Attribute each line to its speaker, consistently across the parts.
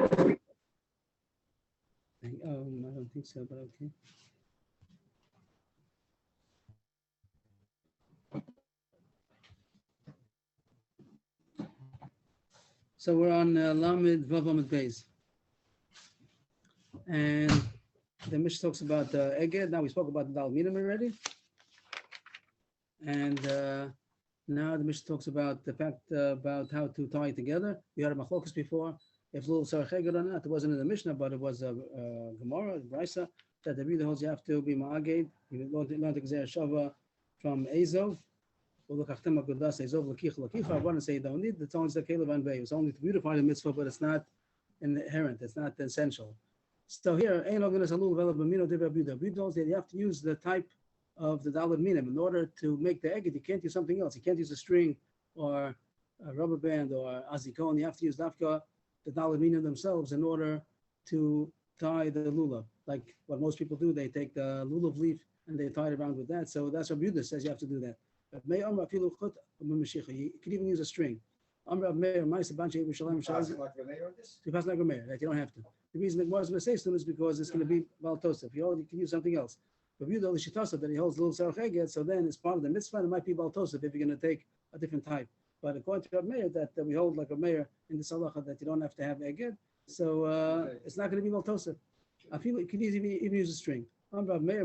Speaker 1: I don't think so, but okay. So we're on Lamed Vav Amud Beis, and the Mishnah talks about Eged. Now we spoke about the Dal Minim already, and now the Mishnah talks about the fact about how to tie it together. We had a machlokas before. If Lul Sarach Eged or not, it wasn't in the Mishnah, but it was a Gemara, Brisa, that the reader holds you have to be Ma'aged. You learn to Gzer Shava from Ezov. I want to say you don't need the tones that Caleb and Bay. It's only to beautify the mitzvah, but it's not inherent, it's not essential. So here, you have to use the type of the dalad minim in order to make the egg. You can't use something else. You can't use a string or a rubber band or azikon. You have to use dafka, the dalad minim themselves, in order to tie the lulav. Like what most people do, they take the lulav leaf and they tie it around with that. So that's what Buddha says you have to do that. You could even use a string. You pass like a mayor, that you don't have to. The reason that Gemara is going to say soon is because it's going to be Baal Tosef. You can use something else. But you know the Shitasa that he holds little Sarach Eged, so then it's part of the mitzvah, and it might be Baal Tosef if you're going to take a different type. But according to Rab Meir, that we hold like a mayor in the Salacha that you don't have to have Eged, so it's not going to be Baal Tosef. I feel you can even use a string. Rab Meir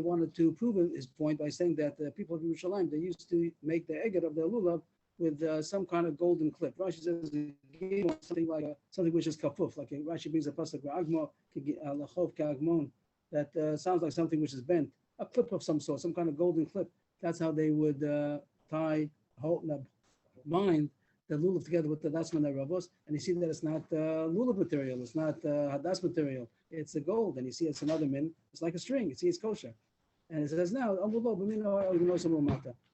Speaker 1: wanted to prove his point by saying that the people of Yerushalayim, they used to make the eged of their lulav with some kind of golden clip. Rashi says something like something which is kafuf, like Rashi brings a pasuk agmo lachov ka'agmon, that sounds like something which is bent, a clip of some sort, some kind of golden clip. That's how they would bind the lulav together with the dasman ravos, and you see that it's not lulav material, it's not hadas material, it's a gold, and you see it's another min, it's like a string, you see it's kosher. And it says now,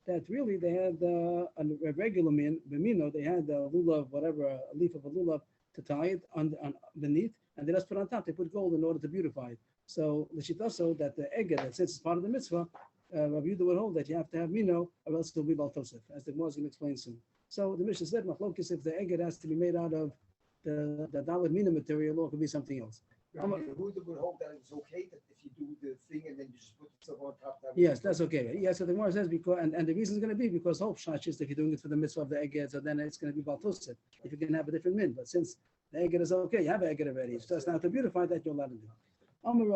Speaker 1: that really they had a regular min, b'mino, they had a lulav, whatever, a leaf of a lulav to tie it on beneath, and they just put on top, they put gold in order to beautify it. So the shit also that the eged, that since it's part of the mitzvah, Rabbi Yehuda would hold that you have to have mino, or else it will be Baal Tosef, as the Gemara is going to explain soon. So the Mishnah said, machlokes, if the eged has to be made out of the dalad mina material, or it could be something else.
Speaker 2: Who would hold that it's okay that if you do the thing and then you just put stuff on top?
Speaker 1: Yes, that's okay. Yes, so the Gemara says because, and the reason is going to be because hope shash is if you're doing it for the mitzvah of the eged, so then it's going to be Baal Tosef. If you can have a different min, but since the eged is okay, you have an eged already. It's just now to beautify that you're allowed to do. According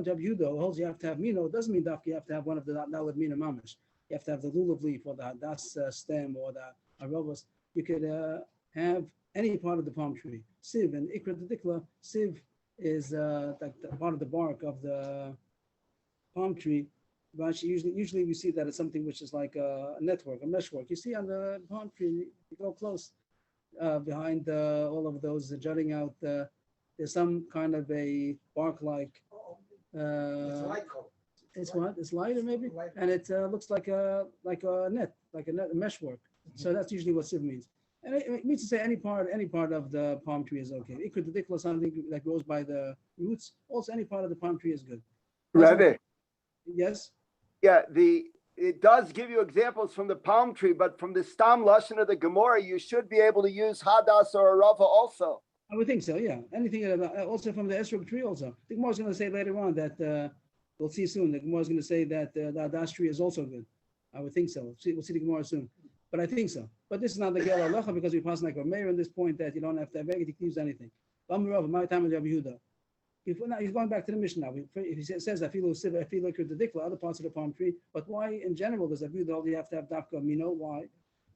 Speaker 1: to Yehuda, who holds you have to have mino, doesn't mean that you have to have one of the dalad mina mamish. You have to have the lulav leaf or the hadas stem or the arobos. You could have any part of the palm tree. Siv and ikra dikla. Siv is like the part of the bark of the palm tree. But usually we see that it's something which is like a network, a meshwork. You see on the palm tree, you go close behind all of those jutting out. There's some kind of a bark-like.
Speaker 2: It's light color.
Speaker 1: It's what? It's lighter maybe, and it looks like a net, a meshwork. So that's usually what sieve means. And it means to say any part of the palm tree is okay. It could ridiculous something that grows by the roots. Also, any part of the palm tree is good.
Speaker 3: Rebbe.
Speaker 1: Yes.
Speaker 3: Yeah, it does give you examples from the palm tree, but from the stam lashon of the Gemara, you should be able to use hadas or a rava also.
Speaker 1: I would think so. Yeah. Anything also from the esrog tree also. The Gemara is going to say later on that we'll see soon. The Gemara is going to say that the hadas tree is also good. I would think so. We'll see the Gemara soon. But I think so. But this is not the Ger Halacha because we pass like a mayor in this point that you don't have to have egg, you can use anything. My time with Rabbi Yehuda. Now he's going back to the Mishnah now. If he says I feel like the dikla, other parts of the palm tree, but why in general does Rabbi Yehuda you have to have dafka mino? Why?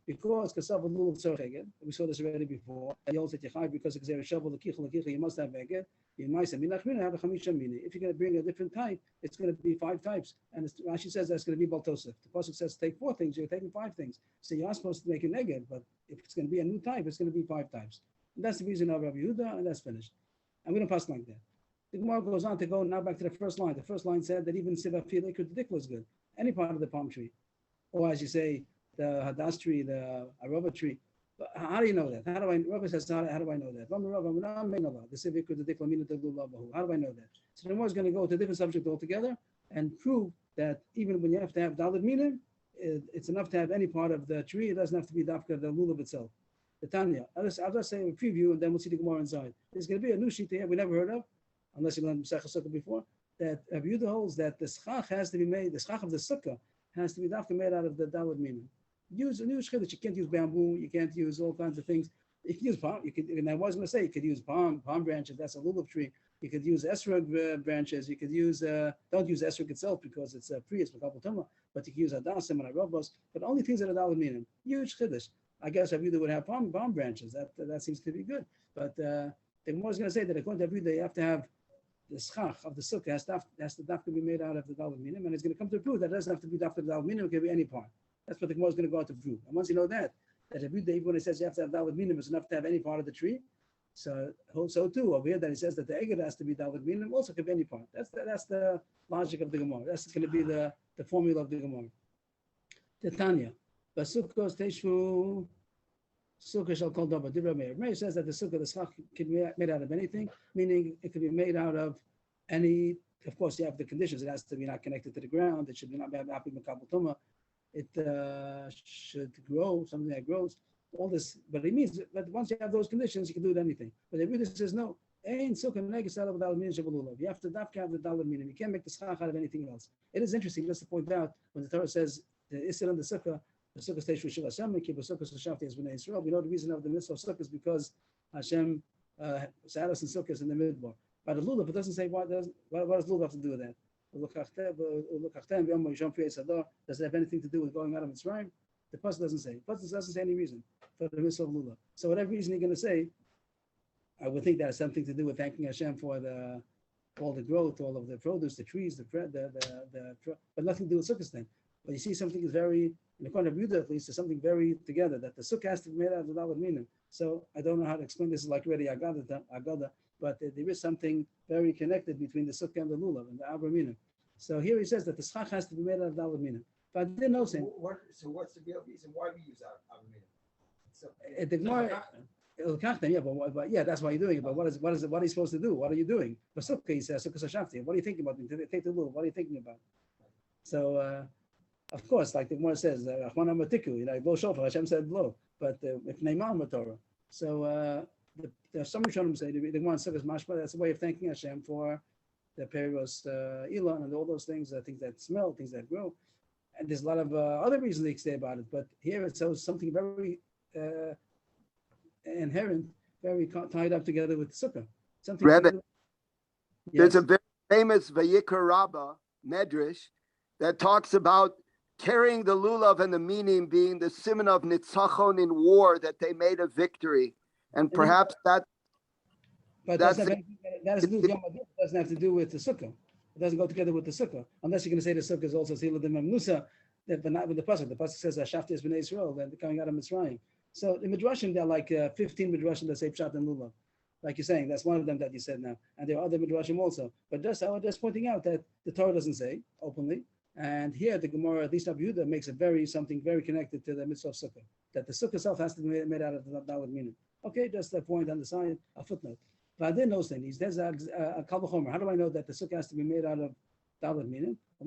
Speaker 1: Because kasav lulav tzarich eged. We saw this already before. He holds that yechai because it's a shovel lekicha you must have eged. You might have a chamisha mini. If you're going to bring a different type, it's going to be 5 types. And Rashi says that's going to be Baal Tosef. The pasuk says take 4 things. You're taking 5 things. So you are supposed to make an eged, but if it's going to be a new type, it's going to be 5 types. And that's the reason of Rabbi Yehuda, and that's finished. I'm going to pass like that. The Gemara goes on to go now back to the first line. The first line said that even siva filik or the dikla is good. Any part of the palm tree, or as you say, the hadas tree, the arova tree. But how do you know that? How do I? Rabbi says, how do I know that? The civic or the dikla mina the lulav. How do I know that? So the Gemara is going to go to a different subject altogether and prove that even when you have to have dalad mina, it's enough to have any part of the tree. It doesn't have to be dafka the lulav itself. The Tanya. I'll just say a preview, and then we'll see the Gemara inside. There's going to be a new sheet here we never heard of, unless you learned Masechah Sukkah before. That Rabbi Yehuda holds that the schach has to be made. The schach of the sukkah has to be dafka made out of the dalad minim. Use a new chiddush. You can't use bamboo. You can't use all kinds of things. You can use palm. You could. And I was going to say you could use palm branches. That's a lulav tree. You could use esrog branches. You could use don't use esrog itself because it's a prius makabel tumah. But you can use adasim and arabos. But only things that are dalad minim. Huge chiddush. I guess Rabbi Yehuda would have palm branches. That seems to be good. But the Gemara is going to say that according to Rabbi Yehuda, you have to have the schach of the sukkah has to dafka be made out of the dalad minim, and it's going to come to prove that it doesn't have to be dafka the dalad minim. It can be any part. That's what the Gemara is going to go out to prove. And once you know that Rabbi Yehuda, even when he says you have to have dalad minim, it's enough to have any part of the tree. So too over here that he says that the eged has to be dalad minim, also could be any part. That's the logic of the Gemara. That's going to be the formula of the Gemara. The Tanya. Basukkos teishvu sukkah shall call dava. Dibra Meir. Meir says that the sukkah, the schach, can be made out of anything, meaning it can be made out of any. Of course, you have the conditions. It has to be not connected to the ground. It should not be happy makabel tumah. It should grow, something that grows. All this, but it means that once you have those conditions, you can do it anything. But the Rebbe says no. Ain't sukkah negus out of dalad minim shabalulav. You have to dafka have the dalad minim. You can't make the schach out of anything else. It is interesting just to point out when the Torah says the isser on the sukkah stage for Shiva Hashem, keep a sukkah shafti as b'nei Yisrael. We know the reason of the mitzvah of sukkah is because Hashem sat us in sukkahs in the midbar. By the lulav, it doesn't say what does lulav have to do with that. Does it have anything to do with going out of Mitzrayim? The pasuk doesn't say. The pasuk doesn't say any reason for the mitzvah of lulav. So whatever reason you're going to say, I would think that has something to do with thanking Hashem for all the growth, all of the produce, the trees, but nothing to do with sukkahs then. But you see something is very, in the corner of Yehuda at least, there's something very together, that the sukkah has to be made out of the dalad minim. So I don't know how to explain this like already Agada, but there is something very connected between the sukkah and the lulav and the abra minim. So here he says that the schach has to be made out of dalad minim. But I didn't know saying.
Speaker 2: So what's the real reason why we use abra minim?
Speaker 1: The Gemara, but yeah, that's why you're doing it. But what is he supposed to do? What are you doing? But sukkah, he says, sukkah shafti. What are you thinking about? Take the lulav. What are you thinking about? So. Of course, like the Gemara says, Achman Amatiku, blow shofar. Hashem said blow, but if Neiman Torah. So some Rishonim say the Gemara says mashma. That's a way of thanking Hashem for the perios Elon and all those things, things that smell, things that grow. And there's a lot of other reasons they say about it, but here it shows something very inherent, very tied up together with the sukkah. Something.
Speaker 3: Rebbe,
Speaker 1: yes?
Speaker 3: There's a very famous Vayikra Rabbah medrash that talks about carrying the lulav and the minim being the simon of nitzachon in war, that they made a victory, and perhaps that.
Speaker 1: But that doesn't have to do with the sukkah. It doesn't go together with the sukkah, unless you're going to say the sukkah is also Sila Dim Musa, but not with the pasuk. The pasuk says Shafti is b'nei Israel, then coming out of Mitzrayim. So the midrashim, there are like 15 midrashim that say pshat and lulav, like you're saying. That's one of them that you said now, and there are other midrashim also. But I was just pointing out that the Torah doesn't say openly. And here the Gemara, at least Rabbi Yehuda, makes something very connected to the mitzvah of sukkah, that the sukkah itself has to be made out of the dalad minim. Okay, just a point on the side, a footnote. But I didn't know things. There's a kal v'chomer. How do I know that the sukkah has to be made out of dalad minim? So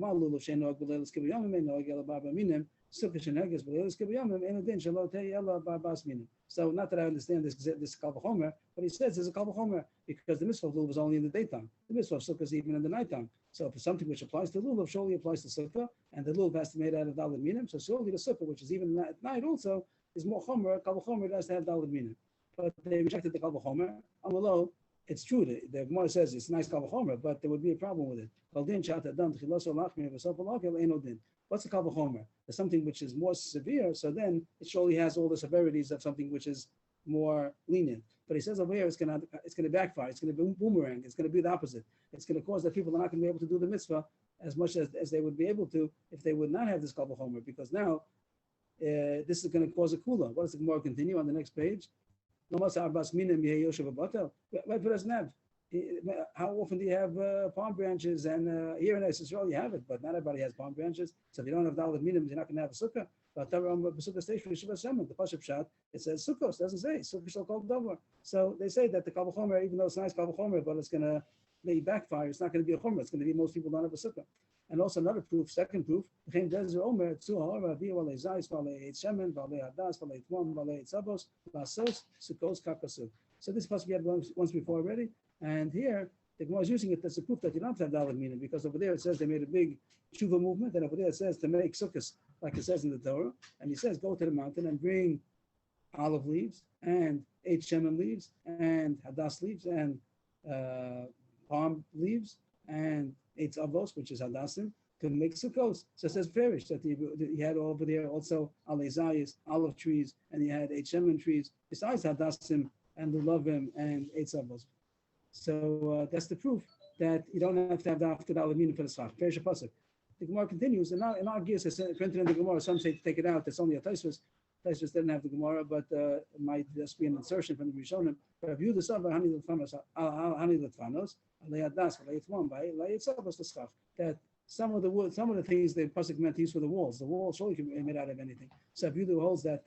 Speaker 1: not that I understand this kal v'chomer, but he says there's a kal v'chomer because the mitzvah of lulav is only in the daytime. The mitzvah of sukkah is even in the nighttime. So for something which applies to lulav, surely applies to sukkah, and the lulav has to be made out of dalad minim. So surely the sukkah, which is even at night also, is more chomer. Kal v'chomer does have dalad minim, but they rejected the kal v'chomer. Although it's true, the Gemara says it's nice kal v'chomer, but there would be a problem with it. What's the kal v'chomer? There's something which is more severe, so then it surely has all the severities of something which is more lenient. But he says over here it's going to backfire. It's going to be boomerang. It's going to be the opposite. It's going to cause that people are not going to be able to do the mitzvah as much as they would be able to if they would not have this kal v'chomer, because now this is going to cause a kula. What does the Gemara continue on the next page? Why doesn't have? How often do you have palm branches? And here in Israel you have it, but not everybody has palm branches. So if you don't have dalad minim, you're not going to have a sukkah. But the pasuk pshat, it says sukkos. It doesn't say sukkah shall call davar. So they say that the kal v'chomer, even though it's nice kal v'chomer, but it's going to maybe backfire. It's not going to be a chomer. It's going to be most people don't have a sukkah. And also another proof, second proof, so this is possible we had once before already. And here, the Gemara is using it as a proof that you don't have to have Dalit Minim, because over there it says they made a big tshuva movement, and over there it says to make sukkahs, like it says in the Torah. And he says, go to the mountain and bring olive leaves and 8 shemen leaves and hadas leaves and palm leaves and 8 avos, which is hadassim, to make sukkos. So it says perish that he had over there also alizayis, olive trees, and he had 8 shemen trees besides hadassim and lulavim and 8 avos. So that's the proof that you don't have to have the after aluminum for the schach. Perish pasuk. The Gemara continues, and in our gears, it's printed in the Gemara. Some say to take it out. It's only a Taisvus. Taisvus didn't have the Gemara, but it might just be an insertion from the Rishonim. But if you the Saba, Hani Latfanos, Aleyadas, Aleyatwan, by Aleyatzavos, the schach, that some of the things the pasuk meant to use for the walls. The walls surely can be made out of anything. So if you holds that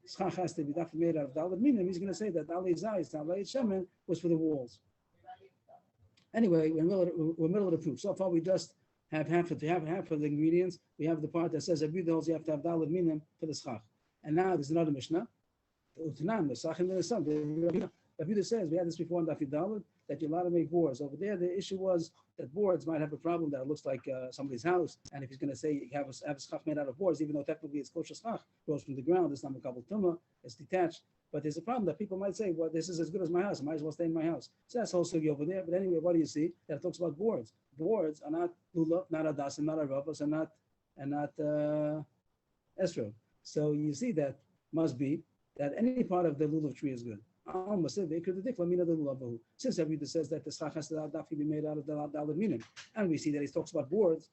Speaker 1: schach has to be made out of Dalit Minim, he's going to say that Alei Zayis, Alei Shemen was for the walls. Anyway, we're middle of the proof. So far, we just have half of the ingredients. We have the part that says Abu holds you have to have Dalit Minim for the schach. And now there's another Mishnah. Abu says, we had this before in Daf Dalit, that you're allowed to make boards. Over there, the issue was that boards might have a problem that it looks like somebody's house. And if he's going to say you have a schach made out of boards, even though technically it's kosher schach, grows from the ground, it's not makabel tumah, it's detached. But there's a problem that people might say, well, this is as good as my house. I might as well stay in my house. So that's also over there. But anyway, what do you see? That it talks about boards. Boards are not lulav, not adas, and not aravas, and not esrog. So you see that must be that any part of the lulav tree is good. Since everything says that the schach has to be made out of the Dalit Minim, and we see that he talks about boards.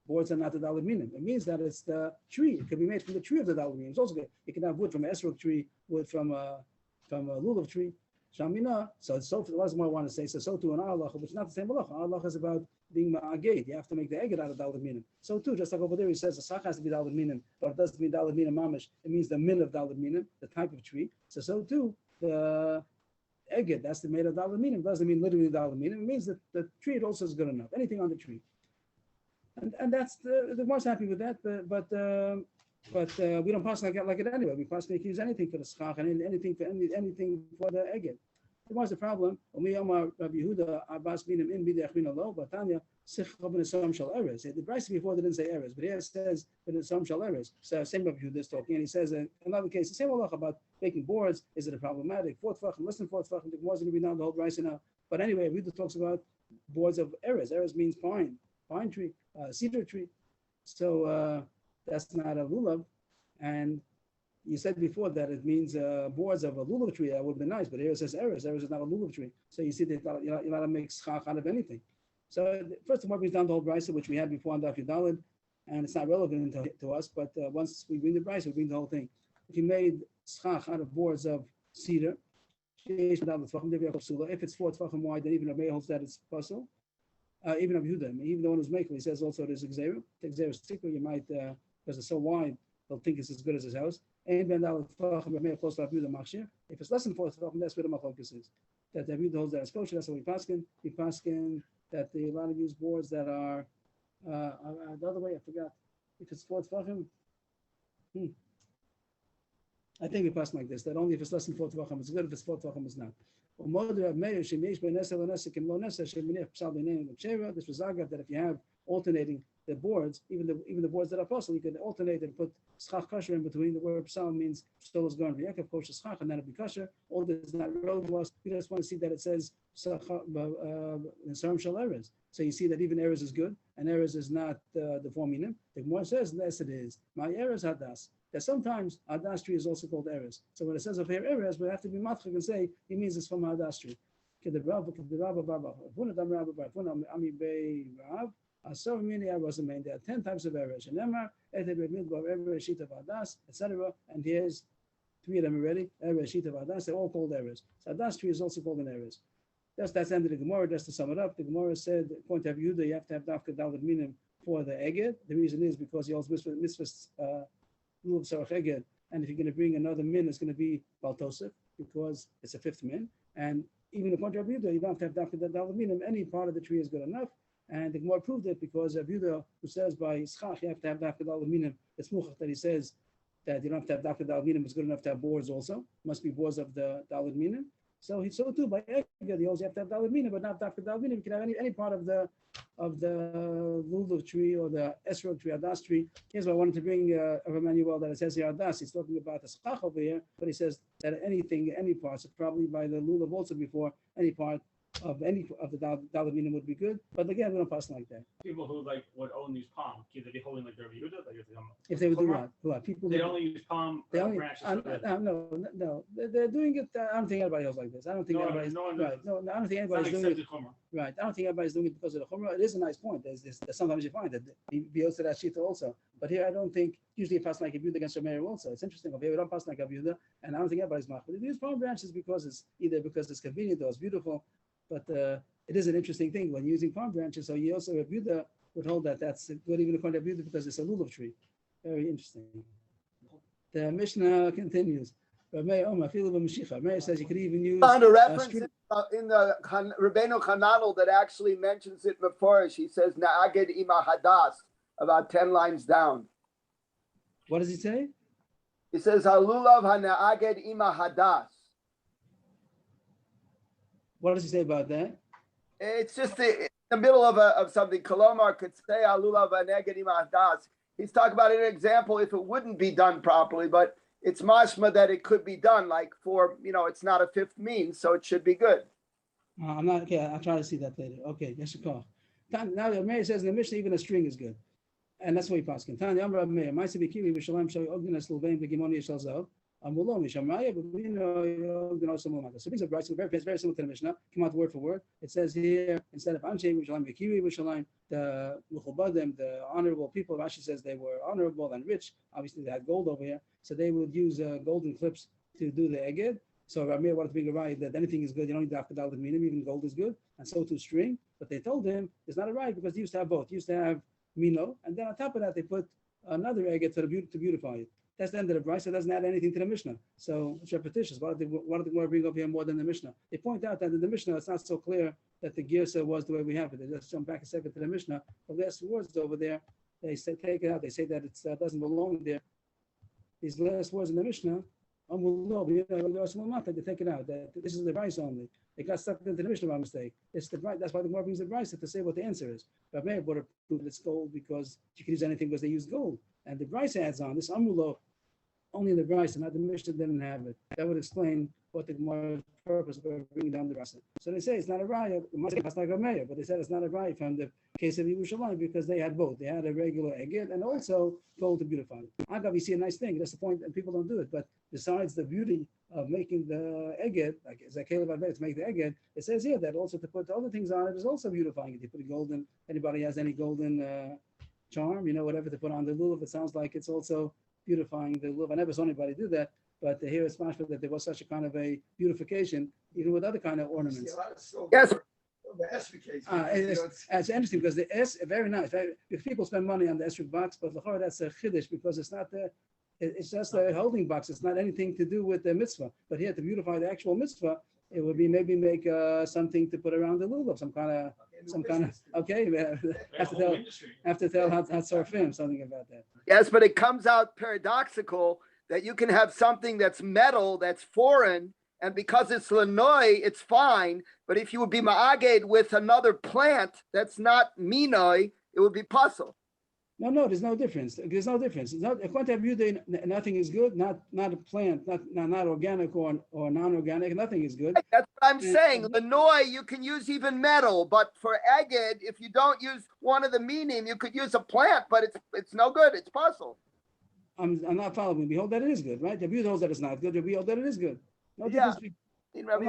Speaker 1: Boards are not the Dalit Minim. It means that it's the tree. It can be made from the tree of the Dalit Minim. It's also good. You can have wood from an esrog tree, wood from a lulav tree. Shamina. So what more I want to say. So too in our halacha, which is not the same halacha. Our halacha is about being ma'aged. You have to make the eged out of Dalit Minim. So too, just like over there, he says the schach has to be Dalit Minim, but it doesn't mean Dalit Minim mamish. It means the min of Dalit Minim, the type of tree. So too, the eged, that's the made of Dalit Minim. Doesn't mean literally Dalit Minim. It means that the tree it also is good enough. Anything on the tree. And that's the most happy with that, but we don't pass like it anyway. We pass use anything for the schach and anything for the eged. What's the problem? The price before they didn't say errors, but here it says some shall errors. So same Rabbi Yehuda is talking, and he says in another case the same halacha about making boards. Is it a problematic? 4 tefachim, less than 4 tefachim. The Gemara is going to be down the whole price now. But anyway, Yehuda talks about boards of errors. Errors means pine tree, cedar tree. So that's not a lulav. And you said before that it means boards of a lulav tree. That would be nice, but here it says errors. Errors is not a lulav tree. So you see that you're allowed to make schach out of anything. So first of all, brings down the whole brisa, which we had before on Daf Yudalid, and it's not relevant to us. But once we bring the brisa, we bring the whole thing. If you made schach out of boards of cedar, if it's 4 tefachim wide, then even a holds that it's possible. Even of Yehuda, even the one who's making, he says also there's Xeru. The Xeru is thicker, you might, because it's so wide, they'll think it's as good as his house. If it's less than 4 tefachim, that's where the machlokes is. That the Yehuda holds that it's kosher, that's what we paskin. We paskin that they allow to use boards that are, the other way, I forgot. If it's 4 tefachim, I think we pass like this, that only if it's less than 4 tefachim, it's good, if it's 4 tefachim, it's not. This was Zagav, that if you have alternating the boards, even the boards that are possible, you can alternate and put schach kasher in between. The word psalm means still is going to be kosher schach, and then it'll be kasher. All this is not relevant to us. We just want to see that it says shal erez. So you see that even erez is good, and erez is not the forminim. The Gemara says, yes, it is. My erez hadas. That sometimes hadas tree is also called erez. So when it says of here erez, we have to be matchik and say he means it's from hadas tree. I wasn't made. There are 10 types of erez. Etc. And here's 3 of them already. Erez, shita, hadas. They're all called erez. So hadas tree is also called an erez. That's the end of the Gemara. Just to sum it up, the Gemara said, according to Yehuda, you have to have dafka dalet minim for the eged. The reason is because he holds mitzvahs lulav sarach eged, and if you're going to bring another min, it's going to be baltosef because it's a 5th min. And even according to Yehuda, you don't have to have dafka dalet minim. Any part of the tree is good enough. And the Gemara proved it because of Yehuda, who says by Schach, you have to have Dafka Dal Minim. It's Muchach that he says that you don't have to have Dafka Dal Minim, it's good enough to have boards also. Must be boards of the Dal Minim. So he so too by Eged, you also have to have Dal Minim, but not Dafka Dal Minim. You can have any part of the lulav tree or the esrog tree, Adas tree. Here's what I wanted to bring of Emmanuel that it says here Adas. He's talking about the Schach over here, but he says that anything, any parts, probably by the lulav also before, any part of the Dalaminim would be good. But again, we don't pass like that.
Speaker 4: People who like would own these palm, either they holding like their Yehuda, like
Speaker 1: if they would do what? People
Speaker 4: they only use palm branches.
Speaker 1: No, they're doing it. I don't think anybody else like this. I don't think anybody's right. No, I don't think anybody's doing it. Right. I don't think everybody's doing it because of the chumrah. It is a nice point. There's sometimes you find that be also that shita also. But here I don't think usually it passes like a Yehuda against a mayor also. It's interesting. Over here we don't pass like a Yehuda, and I don't think everybody's mach. But they use palm branches because it's either because it's convenient or it's beautiful. But it is an interesting thing when using palm branches. So you also Yehuda would hold that that's good even according to Yehuda because it's a lulav tree. Very interesting. The Mishnah continues. Meir says you could even use.
Speaker 3: Found a reference in the Rabbeinu Hananel that actually mentions it before. He says Na'aged ima hadas about 10 lines down.
Speaker 1: What does he say?
Speaker 3: He says Halulav hana'aged ima hadas.
Speaker 1: What does he say about that?
Speaker 3: It's just in the middle of something. Kolomar could say Halulav hana'aged ima hadas. He's talking about an example if it wouldn't be done properly, but it's mashma that it could be done, like for, it's not a fifth means, so it should be good.
Speaker 1: I'm not, okay, I'll try to see that later. Okay, yes, call. Now the Meir says in the Mishnah, even a string is good. And that's what he passes. Tanya Amar Meir, Ma'aseh B'Kiri B'Shalayim Shal Ogden Eslovein B'Gimoni Yishal Zav. Amulom Mishamaya, but we know Ogden also Mulmata. So things are very similar to the Mishnah. Come out word for word. It says here, instead of Anshe B'Shalayim B'Kiri B'Shalayim, the Mechubadim, the honorable people, Rashi says they were honorable and rich. Obviously they had gold over here. So they would use golden clips to do the eged. So Ramir wanted to bring a right that anything is good. You don't need to have to with minim, even gold is good. And so too string. But they told him it's not a right because they used to have both. They used to have mino, and then on top of that they put another eged to beautify it. That's the end of the right. So it doesn't add anything to the Mishnah. So it's repetitious. Why did they bring up here more than the Mishnah? They point out that in the Mishnah it's not so clear that the Girsa was the way we have it. They just jump back a second to the Mishnah. The last words over there, they say take it out. They say that it doesn't belong there. These last words in the Mishnah, they take it out. This is the rice only. It got stuck into the Mishnah by mistake. It's the right. That's why the Gemara brings the rice to say what the answer is. But Meir would have proved it's gold because you can use anything because they use gold. And the rice adds on this amulo, only the rice, and not the Mishnah didn't have it. That would explain what the Gemara's purpose of bringing down the rice. So they say it's not a raya. It must be like a Meir, but they said it's not a raya from the case of Yerushalayim because they had both. They had a regular eged and also gold to beautify it. Agav, you see a nice thing. That's the point, and people don't do it. But besides the beauty of making the eged, like Zakel to make the eged, it says here that also to put the other things on it is also beautifying it. You put a golden. Anybody has any golden charm, whatever to put on the lulav, it sounds like it's also beautifying the lulav. I never saw anybody do that, but here it's mashma that there was such a kind of a beautification, even with other kind of ornaments.
Speaker 3: Yes.
Speaker 1: It's interesting because the S very nice. If people spend money on the esrog box, but that's a chiddush because it's not it's just a holding box. It's not anything to do with the mitzvah. But here to beautify the actual mitzvah, it would be maybe make something to put around the lulav, some kind of. Okay, have to tell how Hatzarfim something about that.
Speaker 3: Yes, but it comes out paradoxical that you can have something that's metal, that's foreign, and because it's lanoi, it's fine. But if you would be ma'aged with another plant that's not minoi, it would be puzzle.
Speaker 1: No, there's no difference. There's no difference. It's not according to Yehuda, nothing is good. Not a plant, not organic or non-organic. Nothing is good.
Speaker 3: That's what I'm saying. Lanoi, you can use even metal, but for eged, if you don't use one of the minim, you could use a plant, but it's no good. It's puzzle.
Speaker 1: I'm not following. We hold that it is good, right? Yehuda holds that it's not good. We hold that it is good. No difference. Rabbi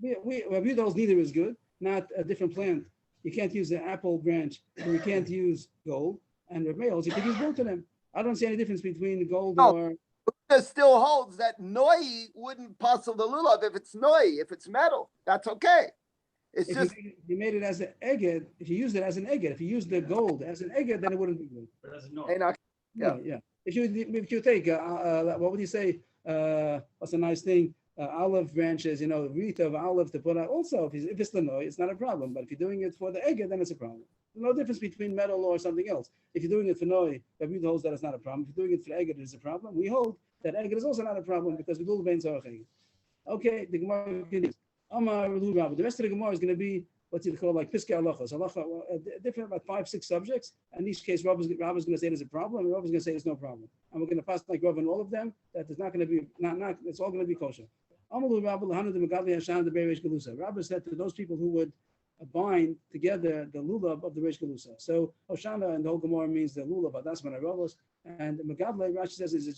Speaker 1: Yehuda holds neither is good. Not a different plant. You can't use the apple branch, and you can't use gold. And Rabbi Meir holds you can use both of them. I don't see any difference between gold or.
Speaker 3: It still holds that noi wouldn't puzzle the lulav if it's noi. If it's metal, that's okay. It's just
Speaker 1: you made it as an eged. If you used it as an eged, if you used the gold as an eged, then it wouldn't be good.
Speaker 4: But as a noi.
Speaker 1: Yeah. If you take what would you say? What's a nice thing? olive branches, wreath of olive to put out. Also, if it's Lanoi, it's not a problem. But if you're doing it for the Eged, then it's a problem. No difference between metal or something else. If you're doing it for Noi, Rabbi holds that it's not a problem. If you're doing it for Eged, it's a problem. We hold that Eged is also not a problem because we do the veins are Eged. Okay, the Gemara continues. The rest of the Gemara is going to be what's it called, like Piskei Halachos. Different about 5-6 subjects. And in each case, Rav is going to say there's a problem, and Rav is going to say there's no problem. And we're going to pass like Rav on all of them. That there's not going to be it's all going to be kosher. Rabbi said to those people who would bind together the lulav of the Reish Galusa. So Hoshana and the whole Gemara means the lulav Adas Manaravos, and Megadle, Rashi says, is a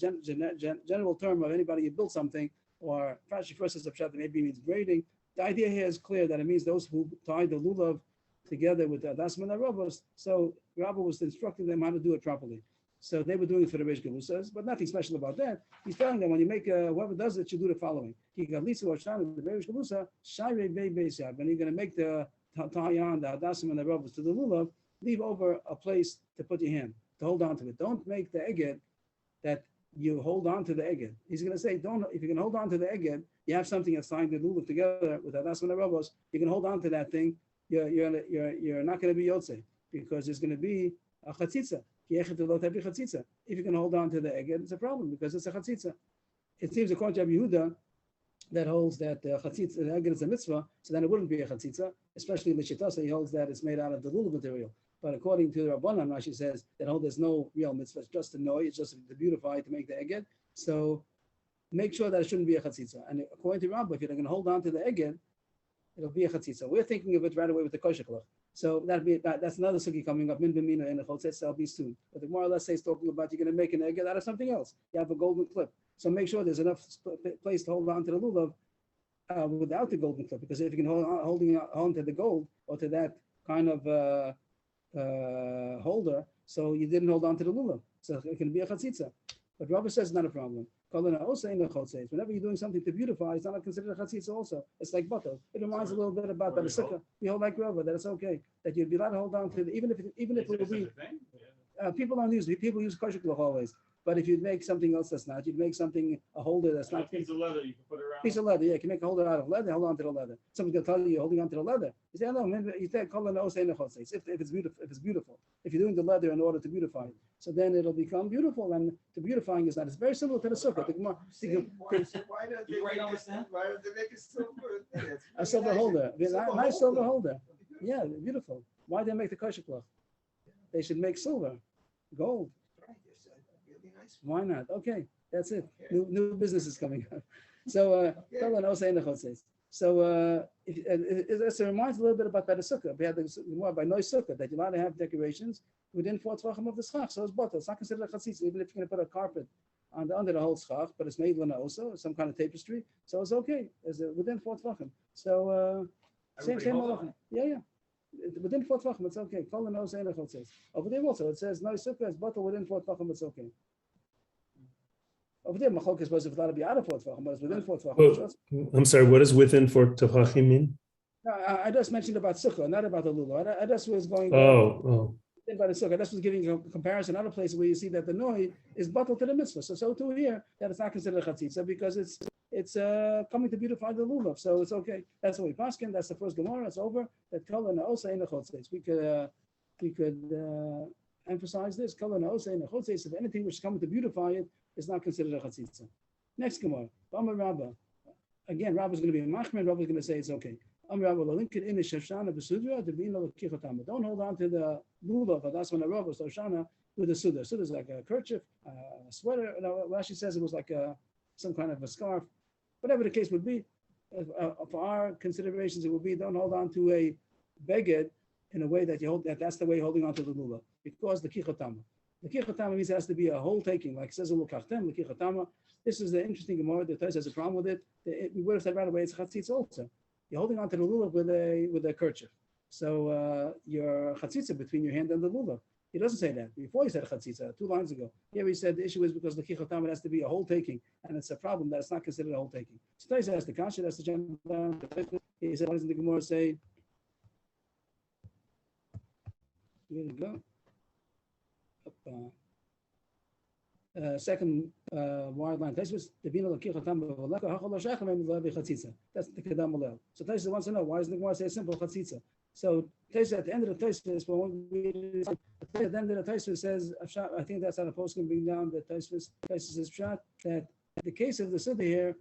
Speaker 1: general term of anybody who built something, or Rashi first says that maybe means braiding. The idea here is clear that it means those who tie the lulav together with the Adas Manaravos. So Rabbi was instructing them how to do it properly. So they were doing it for the Reish Galusas, but nothing special about that. He's telling them when you make whoever does it should do the following. When you're going to make the Tahayan, the Hadasim and the Ravos to the Lulav, leave over a place to put your hand, to hold on to it. Don't make the Eged that you hold on to the Eged. He's going to say, if you can hold on to the Eged, you have something that's tying the Lulav together with Hadasim and the Ravos, you can hold on to that thing, you're not going to be Yotze, because there's going to be a Chatzitza. If you can hold on to the Eged, it's a problem, because it's a Chatzitza. It seems according to Rabbi Yehuda, that holds that chatzitza, the Eged is a mitzvah, so then it wouldn't be a chatzitza, especially Lishitasa, he holds that it's made out of the lulav material. But according to the Rabbanan, Rashi says that there's no real mitzvah, it's just to know, it's just to beautify, to make the Eged. So make sure that it shouldn't be a chatzitza. And according to Rabbah, if you're going to hold on to the Eged, it'll be a chatzitza. We're thinking of it right away with the kosher klach. So that's another sugi coming up, min b'mina, and the chotzetz, that'll be soon. But the Gemara, let's say, is talking about you're going to make an Eged out of something else. You have a golden clip. So make sure there's enough place to hold on to the lulav without the golden clip, because if you can hold on to the gold or to that kind of holder, so you didn't hold on to the lulav, so it can be a chatzitza. But Rabbi says it's not a problem. Whenever you're doing something to beautify, it's not considered a chatzitza also. It's like butter. It reminds a little bit about the sukkah. We hold like Rabbi, that it's okay, that you'd be allowed to hold on to it, even if it will be. People don't use it. People use kosher klach always. But if you'd make something else that's not, you'd make something, a holder that's not.
Speaker 4: A piece of leather you can put around.
Speaker 1: Piece of leather, yeah, you can make a holder out of leather, hold on to the leather. Someone's gonna tell you you're holding on to the leather. You say, no, man, you say, if it's beautiful. If you're doing the leather in order to beautify it. So then it'll become beautiful, and the beautifying is not. It's very similar to the sukkah.
Speaker 2: Why don't they make a silver?
Speaker 1: A silver holder, nice silver holder. Yeah, beautiful. Why they make the kosher klach? They should make silver, gold. Why not? Okay, that's it. New business is coming up. So, it reminds a little bit about by the sukkah. We had more by noise sukkah that you're allowed to have decorations within 4 tvachim of the schach. So it's bottle. It's not considered a chatzitz, even if you're going to put a carpet under the whole schach, but it's made lana also, some kind of tapestry. So it's okay. It's within 4 tvachim. So same halacha. Yeah. Within 4 tvachim, it's okay. Over there also, it says noise sukkah is bottle within 4 tvachim. It's okay. Over there, Machok is supposed to be out of 4 tvachim, but it's within 4 tvachim.
Speaker 5: I'm sorry, what does within 4 tvachim mean?
Speaker 1: No, I just mentioned about sukkah, not about the lulav. I just was going by the sukkah. I just was giving a comparison. Other places where you see that the noi is bottled to the mitzvah. So too here that it's not considered a chatzitza because it's coming to beautify the lulav. So it's okay. That's what we paskin. That's the first gemara. It's over. That kol and osa in the chotzeis. We could emphasize this. Kol and osa in the chotzeis. If anything which is coming to beautify it is not considered a chatzitza. Next gemara. Bama Rabbah. Again, Rabbah is going to be a machmer. Rabbah is going to say it's okay. Don't hold on to the lulav of Adas Manaravos, so Shana, with a suda. Suda is like a kerchief, a sweater. Rashi says it was like some kind of a scarf. Whatever the case would be, for our considerations, it would be don't hold on to a beged in a way that you hold that's the way you're holding on to the lulav, because the kichotama. The kichotama means it has to be a whole taking, like it says Ulukachtem, the kichotama. This is the interesting gemara. The Tais has a problem with it. We would have said right away it's chatzitz also. You're holding on to the lulav with a kerchief. So your chatzitza between your hand and the lulav. He doesn't say that. Before he said chatzitza, 2 lines ago. Here he said the issue is because the kichotam has to be a whole taking, and it's a problem that it's not considered a whole taking. So Taisa has the kasha, that's the general. He said, what does the Gemara say? Where to go? second wide line. Taisvis Devina Lakicha Tam B'Valeka Hachol Shachem Levi Chatzitza. That's the Kedam Malel. So Taisvis wants to know why doesn't the Gemara say a simple Chatzitza? So Taisvis at the end of the Taisvis, when we read it, at the end of the Taisvis says, I think that's how the post can bring down the Taisvis says Pshat, that the case of the Siddur here,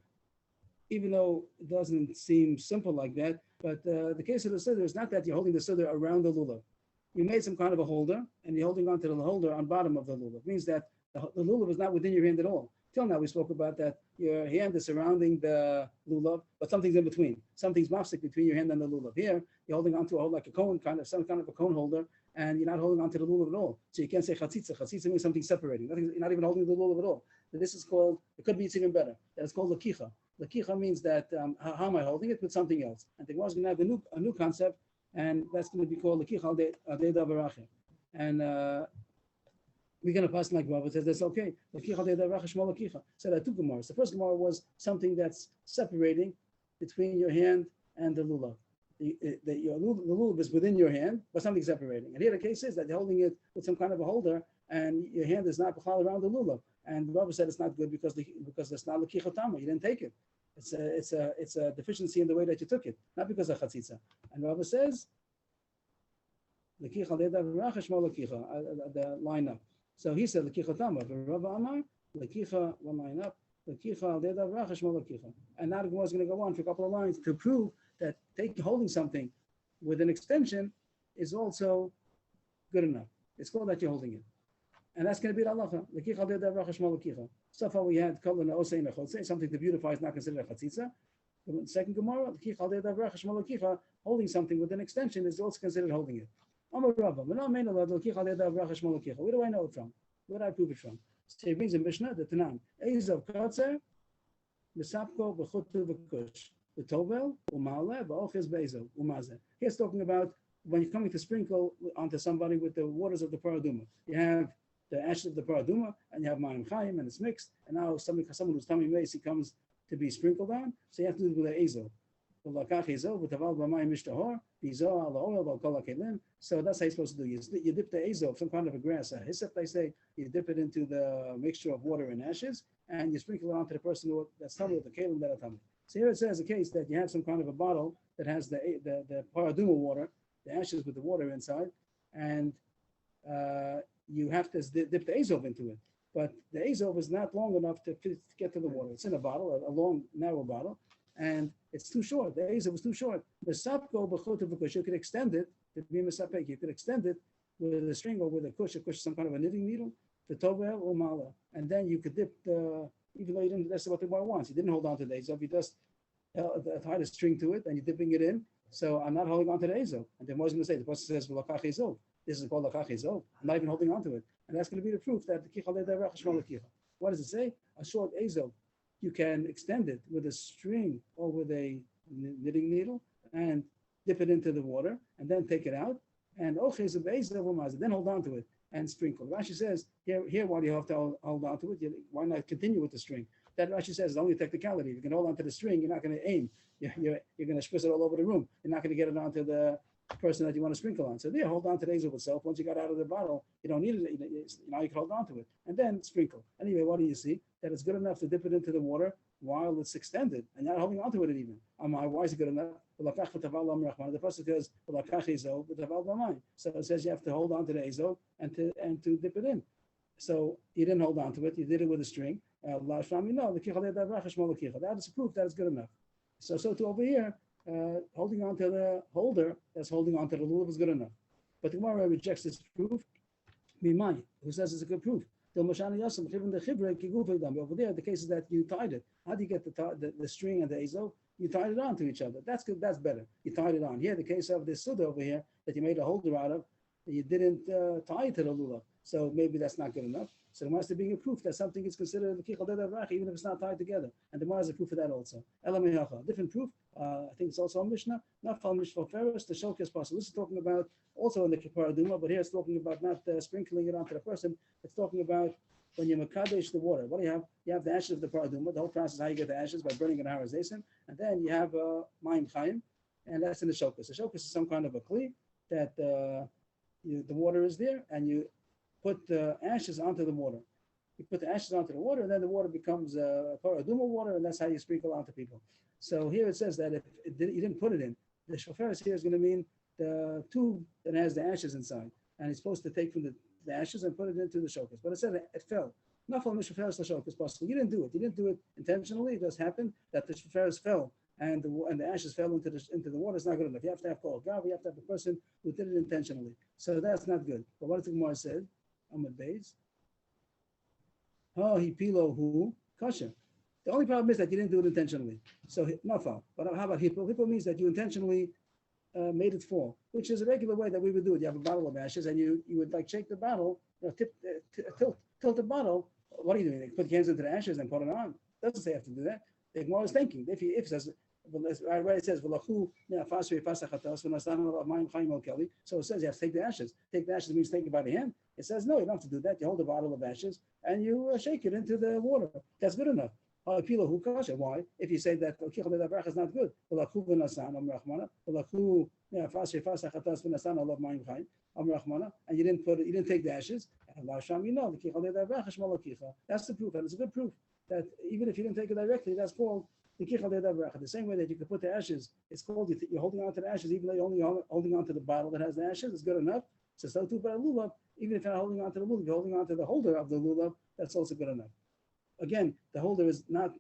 Speaker 1: even though it doesn't seem simple like that, but the case of the Siddur is not that you're holding the Siddur around the lulav. You made some kind of a holder, and you're holding onto the holder on bottom of the lulav. It means that the lulav is not within your hand at all. Till now, we spoke about that your hand is surrounding the lulav, but something's in between. Something's mafsik between your hand and the lulav. Here, you're holding onto a hold like a cone, some kind of a cone holder, and you're not holding onto the lulav at all. So you can't say chatzitza. Chatzitza means something separating. You're not even holding the lulav at all. So this is called, it could be it's even better. It's called lakicha. Lakicha means that how am I holding it with something else? And the Gemara is going to have a new concept, and that's going to be called lakicha al dei davarachim. And we're going to pass like Rabbi says that's okay. Lakicha al dei davarachim shmo lakicha. So there are two Gemaras. The first Gemara was something that's separating between your hand and the lulav. The lulav is within your hand, but something's separating. And here the case is that you're holding it with some kind of a holder, and your hand is not around the lulav. And Rabbi said it's not good because it's not lakicha tama. You didn't take it. It's a deficiency in the way that you took it, not because of chatzitza. And Rabbi says lakicha le'edav v'rachash mo lakicha. The line up. So he said lakicha tama. Rabbi Amar lakicha, one line up. Lakicha le'edav v'rachash mo lakicha. And now the Gemara is going to go on for a couple of lines to prove that holding something with an extension is also good enough. It's called that you're holding it. And that's going to be the halacha. Lakicha le'edav v'rachash mo lakicha. So far we had kol na'osei nechotze, something to beautify is not considered a chatzitza. The second Gemara, lakicha le'edav v'rachash mo lakicha, holding something with an extension is also considered holding it. Amar Rava, where do I know it from? Where do I prove it from? So he brings a Mishnah, the Tanan. Ezav Katzer, Misapko, Bechutu, Vekush, the Tovel, Umale, Ba'oches Bezo, Umaze. He's talking about when you're coming to sprinkle onto somebody with the waters of the paraduma. You have the ashes of the paraduma, and you have Mayim Chaim, and it's mixed. And now someone who's tummy mace, he comes to be sprinkled on. So you have to do it with the Ezo. So that's how you're supposed to do. You dip the azo, some kind of a grass, a hyssop, they say. You dip it into the mixture of water and ashes, and you sprinkle it onto the person that's tummy with the kalim that are tummy. So here it says a case that you have some kind of a bottle that has the paraduma water, the ashes with the water inside, and you have to dip the azov into it. But the azov is not long enough to get to the water. It's in a bottle, a long, narrow bottle, and it's too short. The azov is too short. You could extend it to be misapek. You could extend it with a string or with a kush, some kind of a knitting needle, the tovel or mala, and then you could dip the. Even though you didn't, that's what the bar wants. You didn't hold on to the azov. You just tied a string to it, and you're dipping it in. So I'm not holding on to the azov. And then what's going to say? The person says, "V'lakach azov." This is called lakach azov. I'm not even holding on to it, and that's going to be the proof that the kicha le'derech shmal kicha. What does it say? A short azov. You can extend it with a string or with a knitting needle and dip it into the water and then take it out. And then hold on to it and sprinkle. Rashi says, here while you have to hold on to it, why not continue with the string? That Rashi says is only a technicality. You can hold on to the string, you're not going to aim. You're going to spritz it all over the room. You're not going to get it onto the person that you want to sprinkle on. So there, hold on to the azov itself. Once you got out of the bottle, you don't need it. Now you can hold on to it and then sprinkle. Anyway, what do you see? That it's good enough to dip it into the water while it's extended and you're not holding on to it even. Why is it good enough? The person says, so it says you have to hold on to the azov and to dip it in. So you didn't hold on to it. You did it with a string. That is proof that it's good enough. So too over here, holding on to the holder that's holding on to the lulav is good enough. But the Gemara rejects this proof. Mimai, who says it's a good proof. Over there, the case is that you tied it. How do you get the string and the azov? You tied it on to each other. That's good. That's better. You tied it on. Here, the case of this suda over here that you made a holder out of, you didn't tie it to the lulav. So maybe that's not good enough. So there must be a proof that something is considered the kichal dedav even if it's not tied together. And the Gemara is a proof of that also. Different proof. I think it's also a Mishnah. Not from Mishnah Ferris, the Shokes Pasuk. This is talking about also in the Kippur Duma, but here it's talking about not sprinkling it onto the person. It's talking about when you makadesh the water. What do you have? You have the ashes of the paraduma. The whole process is how you get the ashes by burning it in harazation, and then you have mayim chaim, and that's in the shokus. The shokus is some kind of a kli that the water is there, and you put the ashes onto the water, you put the ashes onto the water, and then the water becomes paraduma water, and that's how you sprinkle onto people. So here it says that if you didn't put it in, the shofaris here is going to mean the tube that has the ashes inside, and it's supposed to take from the ashes and put it into the shokas. But it said it fell. Nafal mishofaris l'shokas possible. You didn't do it. You didn't do it intentionally. It just happened that the shofaris fell and the ashes fell into the water. It's not good enough. You have to have kol gav. You have to have a person who did it intentionally. So that's not good. But what the Gemara said, Amud Beis, he pilo who kosher. The only problem is that you didn't do it intentionally. So nafal. But how about hippo? Hippo means that you intentionally made it fall, which is a regular way that we would do it. You have a bottle of ashes, and you would like shake the bottle, tilt the bottle. What are you doing? Put your hands into the ashes and put it on. Doesn't say you have to do that. The Gemara is thinking if it says. Right, it says, so it says you have to take the ashes. Take the ashes means take it by the hand. It says, no, you don't have to do that. You hold a bottle of ashes and you shake it into the water. That's good enough. Why? If you say that is not good. And you didn't take the ashes. That's the proof, and it's a good proof that even if you didn't take it directly, that's called the same way that you can put the ashes, it's called you're holding on to the ashes, even though you're only holding on to the bottle that has the ashes, it's good enough. So too by lulav, even if you're not holding on to the lulav, you're holding on to the holder of the lulav, that's also good enough. Again, the holder is not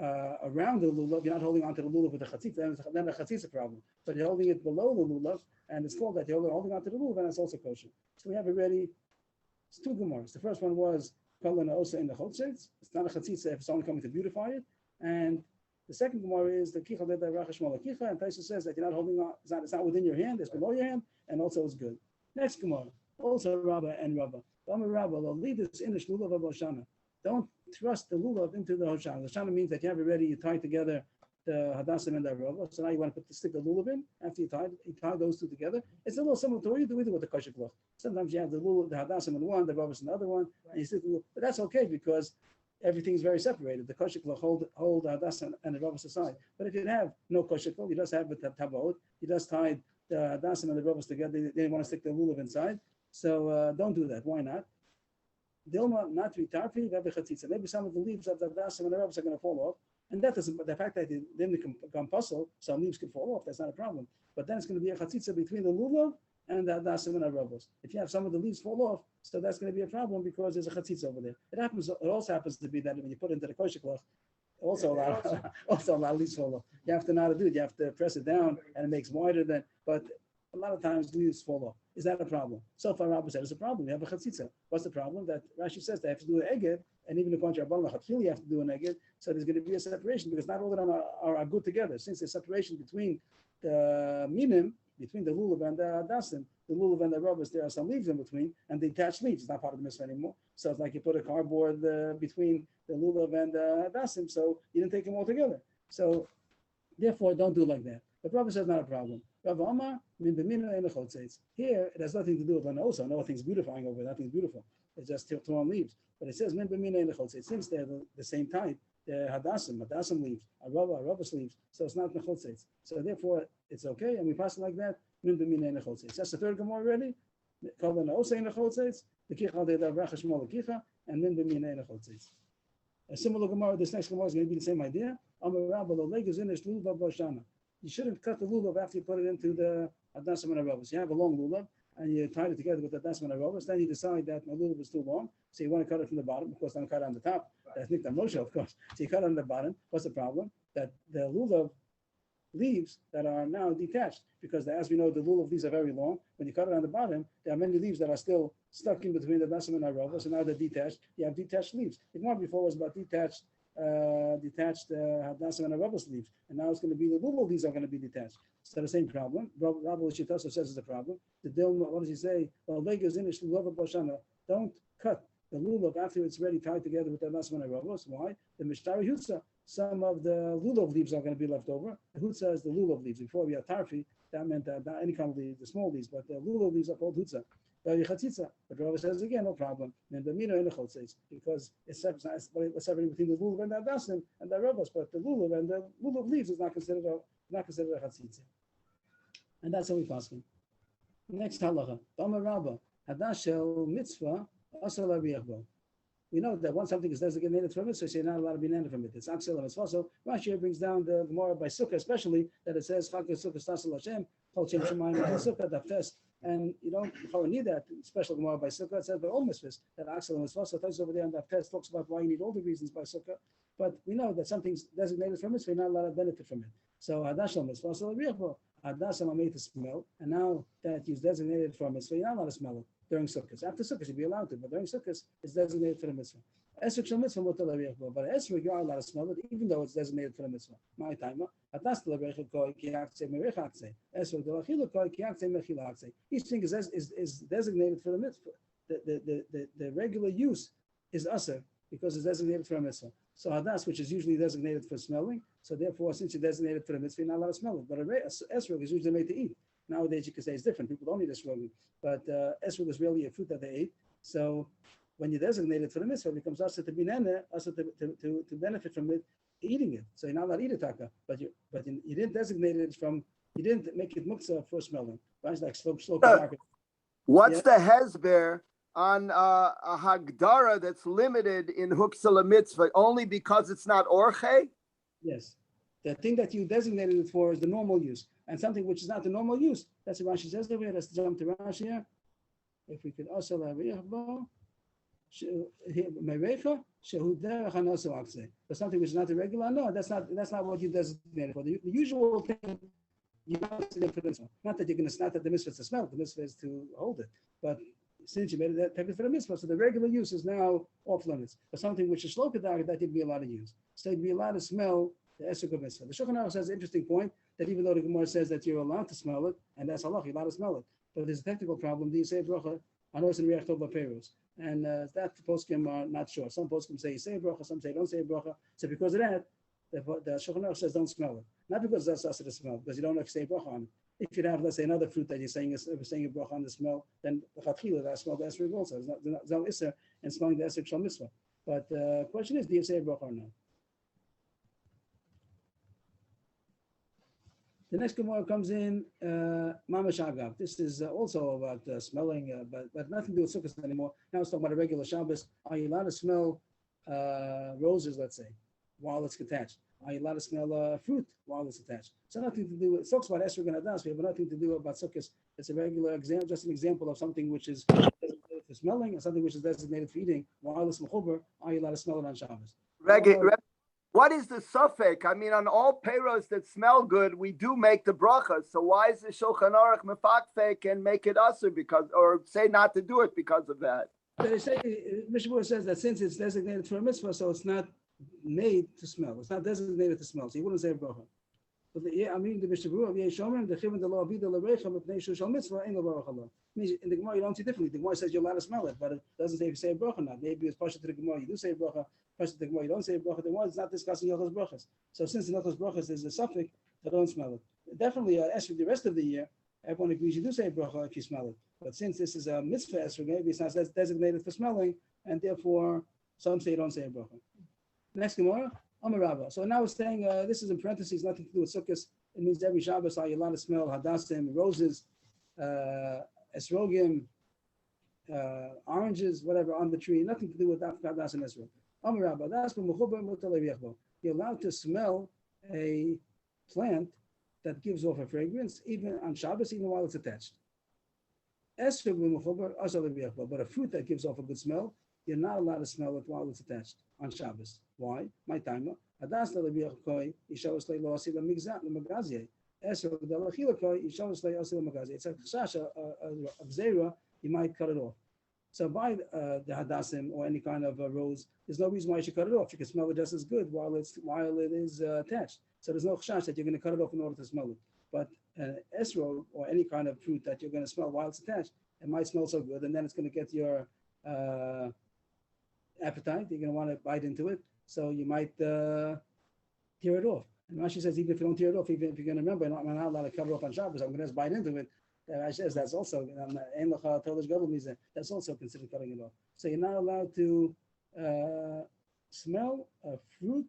Speaker 1: around the lulav, you're not holding on to the lulav with the chatzitza, then the chatzitza problem. But you're holding it below the lulav, and it's called that you're holding on to the lulav, and it's also kosher. So we have already two Gemaras. The first one was Kalana Osa in the Chotzetz. It's not a chatzitza if it's only coming to beautify it. And the second Gemara is the Kicha Leda Rachash Malakicha, and Taisa says that you're not holding on, it's not within your hand, it's below your hand, and also it's good. Next Gemara, also Rabba and Rabba. Rabba, the lead is in the Lulav of Hoshana. Don't thrust the Lulav into the Hoshana. The Hoshana means that you have already, you tie together the Hadassim and the Rabba, so now you want to stick the Lulav in after you tie those two together. It's a little similar to what you do with the Kosher cloth. Sometimes you have the Lulav, the Hadassim in one, the Rabba in the other one, and you stick the Lulav, but that's okay because everything is very separated. The kosher klach hold the hadassah and the ravos aside. But if you have no kosher klach, you just have the tabot. You just tie the hadassah and the ravos together. They want to stick the lulav inside. So don't do that. Why not? Dilma not to be tarfi chatzitza. Maybe some of the leaves of the hadassah and the ravos are going to fall off. And that doesn't. But the fact that they become puzzle, some leaves can fall off. That's not a problem. But then it's going to be a chatzitza between the lulav and the hadassah and the ravos. If you have some of the leaves fall off, so that's going to be a problem because there's a chatzitza over there. It also happens to be that when you put it into the kosher cloth, also a lot of leaves fall off. You have to know how to do it. You have to press it down, and it makes wider than. But a lot of times leaves fall off. Is that a problem? So far, Rabbi said it's a problem. You have a chatzitza. What's the problem? That Rashi says they have to do an eged, and even according to Rabban Lachatchil, you have to do an eged. So there's going to be a separation because not all of them are good together. Since there's separation between the minim, between the lulav and the hadasim, the lulav and the rubbers, there are some leaves in between, and the attached leaves. It's not part of the mitzvah anymore. So it's like you put a cardboard between the lulav and the hadasim, so you didn't take them all together. So therefore, don't do like that. But Rabbi says not a problem. Rabbi Amar, min b'mina ein l'chotzeitz. Here, it has nothing to do with lanosa. Nothing's beautifying over there. Nothing's beautiful. It's just thrown leaves. But it says min b'mina ein l'chotzeitz. Since they're the same type, they're hadasim leaves, arabas leaves. So it's not l'chotzeitz. So therefore, it's okay. And we pass it like that. Min b'mina ein l'chotzeitz. That's the third Gemara already. Kol lanosa ein l'chotzeitz. The kicha de rachash shmo l'kicha. And min b'mina ein l'chotzeitz. A similar Gemara, this next Gemara is going to be the same idea. Amar Rabba lo legas inish lulav b'shana. You shouldn't cut the lulav after you put it into the hadasim and arabas. You have a long lulav and you tie it together with the hadasim and arabas. Then you decide that my lulav is too long, so you want to cut it from the bottom. Of course, don't cut it on the top. That's Nikta Moshe, of course. So you cut it on the bottom. What's the problem? That the lulav leaves that are now detached, because as we know, the lulav leaves are very long. When you cut it on the bottom, there are many leaves that are still stuck in between the hadasim and arabas, so now they're detached. You have detached leaves. The one before was about detached hadasim and arabas leaves, and now it's going to be the lulav leaves are going to be detached. So the same problem. Rabbi Shitasa says it's a problem. The Dilma, what does he say? Don't cut the lulav after it's already tied together with the hadasim and arabas. Why? The mishtari hutza. Some of the lulav leaves are going to be left over. The hutza is the lulav leaves. Before we had tarfi, that meant that not any kind of leaves, the small leaves, but the lulav leaves are called hutza. But Rabbi says again, no problem. Because it's separating between the lulav and the hadasim and the arabas, but the lulav and the lulav leaves is not considered a chatzitza. And that's how we pass him. Next halacha. Tamar Rabba. Hadashel mitzvah asal ariach bo. we know that once something is designated for mitzvah, so you're not allowed to be nana from it. It's aksel mitzvah. So Rashi brings down the Gemara by Sukkah, especially that it says Chag Sukkah Stasel Hashem, Chol Shem Shemayim Sukkah that fest. And you don't need that special Gemara by Sukkah. It says by all mitzvahs that aksel mitzvah. So it over there on that fest talks about why you need all the reasons by Sukkah. But we know that something's designated for mitzvah, you're not allowed to benefit from it. So Hadash mitzvah, so Hadash made to smell, and now that he's designated for mitzvah, you're not allowed to smell it during Sukkot. After Sukkot, you'd be allowed to, but during Sukkot, it's designated for the mitzvah. Esrog shel mitzvah mutar l'riach, but esrog you're allowed to smell it, even though it's designated for the mitzvah. My time, Hadas l'riach koi ki aktzei merich aktzei. Esrog l'achila koi ki aktzei mechila aktzei. Each thing is designated for the mitzvah. The regular use is usher because it's designated for a mitzvah. So hadas, which is usually designated for smelling, so therefore, since you're designated for the mitzvah, you're not allowed to smell it. But esrog is usually made to eat. Nowadays, you can say it's different. People don't eat esrog, but esrog is really a fruit that they eat. So when you're designated for the mitzvah, it becomes usher to be nene, usher to benefit from it, eating it. So you're not allowed to eat it, taka. But you didn't designate it from, you didn't make it muktzah for smelling. Right? Like
Speaker 3: What's the hezber on a hagdara that's limited in huksala mitzvah only because it's not orche?
Speaker 1: Yes. The thing that you designated it for is the normal use. And something which is not the normal use, that's what Rashi says over here. Let's jump to Rashi here. If we could also but something which is not irregular, no, that's not what you designated for. The usual thing you designated for the mitzvah. Not that the mitzvah is to smell, the mitzvah is to hold it. But since you made it that for the mitzvah, so the regular use is now off limits. But something which is shlokadag, that you'd be allowed to use. So you'd be allowed to smell the esrog of mitzvah. The Shulchan Aruch says an interesting point that even though the Gemara says that you're allowed to smell it, and that's halach, you're allowed to smell it. But there's a technical problem. Do you say bracha? I know it's in Riach Tov Perus. And that poskim are not sure. Some poskim say you say bracha, some say don't say bracha. So because of that, the Shulchan Aruch says don't smell it. Not because that's also to smell, because you don't have to say bracha on it. If you have, let's say, another fruit that you're saying a bracha on the smell, then the chatchila that smell the esrog also. There's no isser in smelling the esrog shel mitzvah. But the question is, do you say a bracha or not? The next Gemara comes in, Mamash Agav. This is also about smelling, but nothing to do with sukkahs anymore. Now it's talking about a regular Shabbos. Are you allowed to smell roses, let's say, while it's attached? Are you allowed to smell fruit while it's attached? So nothing to do with, it talks about esrog and hadas, but nothing to do about sukkahs. It's a regular example, just an example of something which is designated for smelling and something which is designated for eating. While it's mechuber, are you allowed to smell it on Shabbos?
Speaker 3: What is the suffix? I mean, on all payros that smell good, we do make the bracha. So why is the Shulchan Aruch mefakfek and make it usher or say not to do it because of that?
Speaker 1: They say, Mishnah says that since it's designated for a mitzvah, so it's not made to smell. It's not designated to smell. So you wouldn't say bracha. But I'm reading the Mishnah Berurah, the chivin the law bida l'reicha mepnei shul mitzvah ain't lo baruch Allah. In the Gemara you don't see differently. The Gemara says you're allowed to smell it, but it doesn't say if you say a bracha or not. Maybe it's partial to the Gemara. You do say a bracha. Partial to the Gemara you don't say a bracha. The Gemara is not discussing Yochos brachas. So since in Yochos brachas is a suffix, so don't smell it. Definitely, esrog the rest of the year, everyone agrees you do say a bracha if you smell it. But since this is a mitzvah esrog, maybe it's not designated for smelling, and therefore some say you don't say a bracha. Next Gemara, Amar Rabba. So now it's saying this is in parentheses, nothing to do with sukkahs. It means every Shabbos are you allowed to smell hadassim, roses, esrogim, oranges, whatever on the tree. Nothing to do with hadas and esrog. Amar Rabba. That's from mechuber mutar l'riach. You're allowed to smell a plant that gives off a fragrance even on Shabbos, even while it's attached. Esrog mechuber asar l'riach. But a fruit that gives off a good smell, you're not allowed to smell it while it's attached on Shabbos. Why? My timer. Hadas l'riach koi yishavos lo asi l'magazie. Esrog l'achila koi yishavos lo asi l'magazie. It's a chash, a gzeira, you might cut it off. So by the hadassim or any kind of rose, there's no reason why you should cut it off. You can smell it just as good while it is attached. So there's no chash that you're going to cut it off in order to smell it. But esrog or any kind of fruit that you're going to smell while it's attached, it might smell so good, and then it's going to get your appetite. You're going to want to bite into it, so you might tear it off. And Rashi says even if you don't tear it off, even if you're going to remember, I'm not allowed to cut it off on Shabbos, I'm going to just bite into it. Rashi says that's also that's also considered cutting it off. So you're not allowed to smell a fruit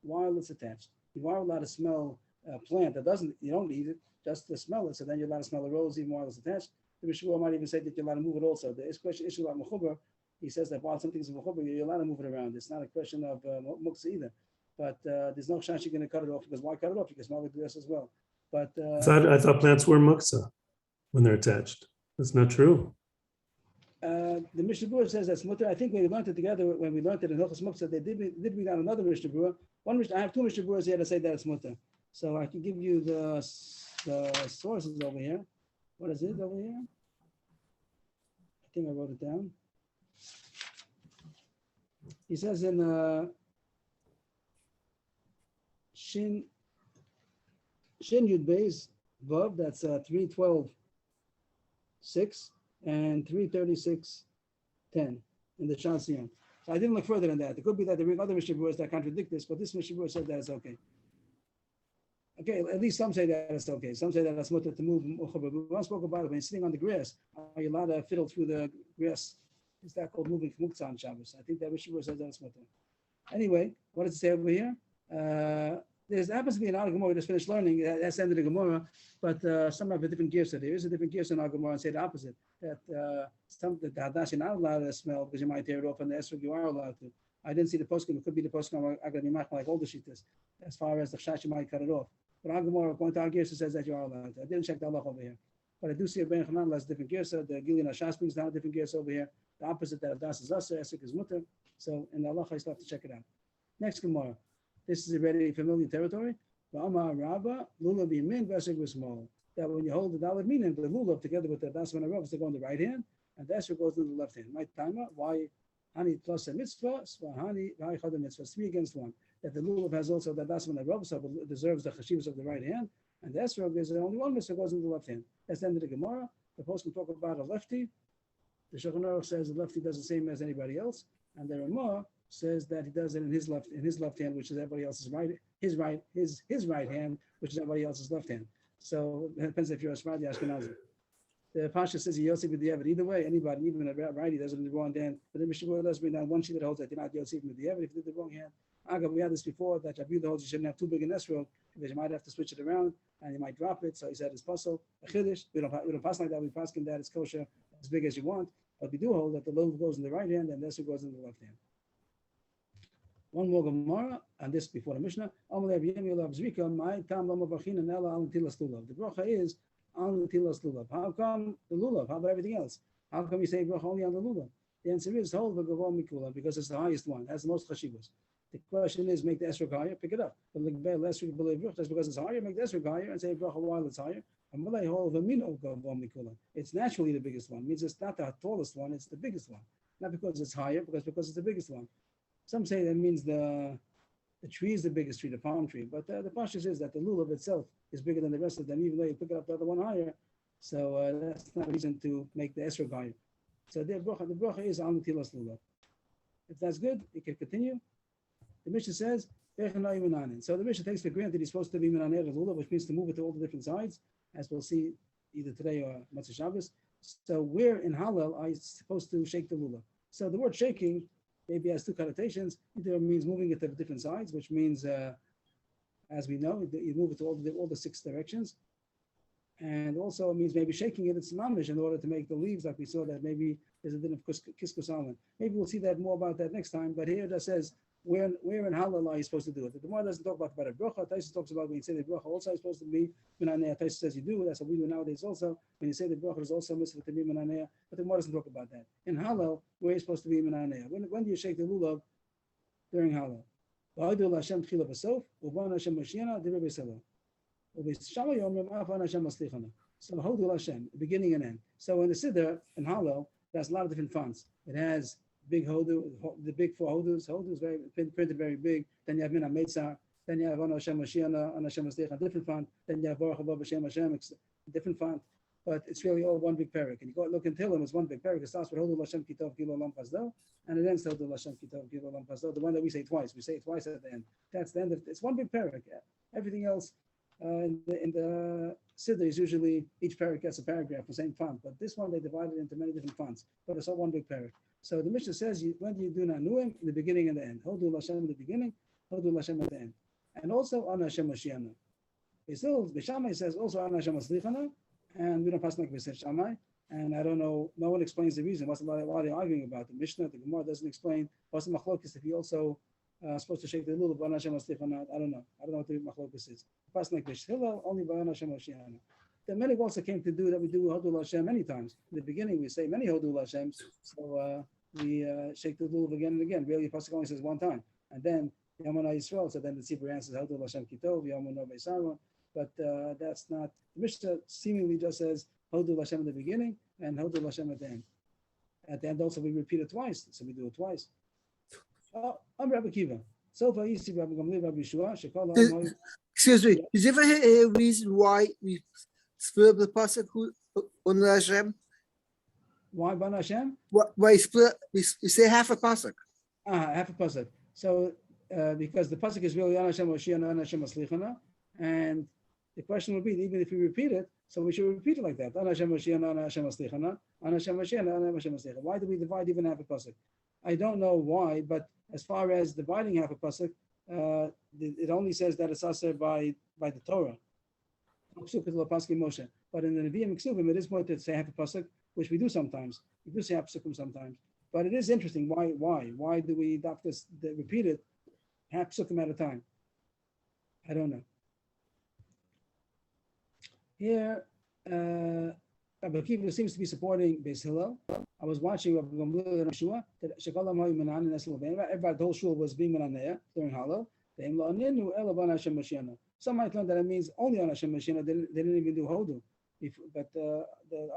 Speaker 1: while it's attached. You are allowed to smell a plant that you don't eat it, just to smell it. So then you're allowed to smell a rose even while it's attached. The Mishnah might even say that you're allowed to move it also. The issue about mechuber he says that while something's mechuber, you're allowed to move it around. It's not a question of muksa either. But there's no chance you're going to cut it off, because why cut it off? You can smell the grass as well. But
Speaker 5: I thought plants were muksa when they're attached. That's not true.
Speaker 1: the Mishnah Berurah says that's mutter. I think when we learned it together, when we learned it in Hilchos Muktzah, they did read out another Mishnah Berurah. I have two Mishnah Berurahs here to say that it's mutter. So I can give you the sources over here. What is it over here? I think I wrote it down. He says in Shin Yud Beis Vav, that's 3:12:6 and 3:36:10 in the Shansiyan. So I didn't look further than that. It could be that there are other Mishnah Berurahs that contradict this, but this Mishnah Berurah said that it's okay. Okay, at least some say that it's okay. Some say that it's mutter to move. We spoke about it when you're sitting on the grass. Are you allowed to fiddle through the grass? Is that called moving Muktzah on Shabbos? I think that Mishnah Berurah says that it's mutter. Anyway, what does it say over here? There happens to be an Al Gemara we just finished learning. That's the end of the Gemara, but some have a different gear. So there is a different gear in Al Gemara and say the opposite. That the Hadash you're not allowed to smell because you might tear it off, and the Esrog you are allowed to. I didn't see the poskim. It could be the poskim like all the shittas, as far as the chash you might cut it off. But Al Gemara, according to our gear, says that you are allowed to. I didn't check the Allah over here, but I do see a Ben Chanan has different gear. So the Gilyon Hashas brings down different gears over here. The opposite, that Hadash is Asa, Esrog is Mutter. So in the Allah, I still have to check it out. Next Gemara. This is already familiar territory. Amar Rabba, lulav yamin, vesek was small. That when you hold the daled minim, the lulav together with the das and rav, they go on the right hand, and the esrog goes in the left hand. My timer, why hani plus a mitzvah, svahani v'hai chadam mitzvah, 3 against 1. That the lulav has also the das and rav, so it deserves the chashivas of the right hand, and the esrog is only one mitzvah goes in the left hand. That's the end of the Gemara. The post can talk about a lefty. The Shulchan Aruch says the lefty does the same as anybody else, and the Ramah says that he does it in his left hand, which is everybody else's right, his right hand, which is everybody else's left hand. So it depends if you're a Sephardi Ashkenazi. The Pasha says he Yosef with the Eved. Either way, anybody, even a righty, does it in the wrong hand. But the Mishnah Berurah does bring down one sheet that holds that you're not Yosef with the Eved if you did the wrong hand. Agav, we had this before that Rabbi holds you shouldn't have too big an esrog because you might have to switch it around and you might drop it. So he said it's puzzle a chiddush. We don't pass like that. We pass him that it's kosher as big as you want. But we do hold that the loaf goes in the right hand and the esrog goes in the left hand. One more Gemara, and this before the Mishnah. The bracha is on the tilas lulav. How come the lulav? How about everything else? How come you say bracha only on the lulav? The answer is hold the gavon mikula because it's the highest one, has the most chashivas. The question is make the esrog higher, pick it up. But that's because it's higher, make the esrog higher and say bracha while it's higher. It's naturally the biggest one. It means it's not the tallest one, it's the biggest one. Not because it's higher, because it's the biggest one. Some say that means the tree is the biggest tree, the palm tree. But the pashtus is that the lulav itself is bigger than the rest of them, even though you pick up the other one higher. So that's not a reason to make the esrog higher. So the bracha is on the tilas lulav. If that's good, you can continue. The Mishnah says, so the Mishnah takes for granted he's supposed to be minaner lulav, which means to move it to all the different sides, as we'll see either today or Motzei Shabbos. So where in Hallel are you supposed to shake the lulav? So the word shaking maybe has two connotations. Either it means moving it to the different sides, which means, as we know, you move it to all the 6 directions. And also it means maybe shaking it, it's mamish in order to make the leaves, like we saw that maybe there's a din of kiskus almond. Maybe we'll see that more about that next time, but here it says, where in Halal are you supposed to do it? The Gemara doesn't talk about a bracha. Taisa talks about when you say the bracha also is supposed to be minanea. Taisa says you do. That's what we do nowadays also. When you say the bracha is also mitzvah to be minanea, but the Gemara doesn't talk about that. In Halal, where are you supposed to be minanea? When do you shake the lulav during Halal? V'adu Hashem tchila v'sof, u'van Hashem mashiana divrei b'selo. U'b'shama yomim afan Hashem maslichana. So Hodu Hashem, beginning and end. So in the Siddur in Halal, there's a lot of different fonts. It has big hodu, the big 4 hodus. Hodu is printed very big. Then you have Mina Meitzah. Then you have Ana Hashem Mashiach, Ana Hashem Masliach, different font. Then you have Baruch Haba B'Shem Hashem, different font. But it's really all one big parak. And you go look in Tehillim, it's one big parak. It starts with Hodu Hashem Kitov Kilo Lam Pasdo, and it ends Hodu Hashem Kitov Kilo Lam Pasdo. The one that we say twice. We say it twice at the end. That's the end of it. It's one big parak. Everything else in the Siddur is usually each parak gets a paragraph, the same font. But this one they divided into many different fonts. But it's all one big parak. So the Mishnah says, when do you do Nanuim? In the beginning and the end. Hodu Hashem in the beginning, Hodu Hashem at the end. And also Ana Hashem Mashiach. Still, the Shammai says also Ana Hashem Maslichana, and we don't pass like B'Ser Shammai. And I don't know, no one explains the reason. Why are they arguing about it? The Mishnah, the Gemara doesn't explain. What's the machlokes if he also supposed to shake the lulav by Hashem Aslich or not? I don't know. I don't know what the machlokes is. Pas like Beis Hillel, only by Hashem Ashiana. The many also came to do that we do Hodul Hashem many times. In the beginning, we say many Hodul Hashem. So we shake the lulav again and again. Really, Pasuk only says one time. And then Yamana Yisrael, so then the Tzibur answers Hodul Hashem Kitov, Yamana Beisarva. But that's not, the Mishnah seemingly just says Hodul Hashem at the beginning and Hodul Hashem at the end. At the end also we repeat it twice, so we do it twice. I'm Rabbi Kiva. So far you see Rabbi Gamliel, Rabbi Shua, Shekala.
Speaker 6: Excuse me, is there a reason why we split the pasuk on Hashem?
Speaker 1: Why Ban Hashem?
Speaker 6: Why split? We say half a pasuk.
Speaker 1: Half a pasuk. So because the pasuk is really An Hashem Moshiach, An Hashem Aslichana, and the question would be, even if we repeat it, so we should repeat it like that. An Hashem Moshiach, An Hashem Aslichana, An Hashem Moshiach, An Hashem Aslichana. Why do we divide even half a pasuk? I don't know why, but as far as dividing half a pasuk, it only says that it's aser by the Torah. But in the Nevi'im Ksuvim, it is more to say half a pasuk, which we do sometimes. We do say half pasukim sometimes. But it is interesting. Why do we adopt this, repeat it half pasukim at a time? I don't know. Here, Rabbi Akiva seems to be supporting Beis Hillel. I was watching Rabbi Gamliel and Shua that Shekalam Hayu Menan and Esel Beinah. Everybody, the whole shul was being Menaneh during Hallel. Some might learn that it means only on Hashem Mashiach. They didn't even do Hodu. But the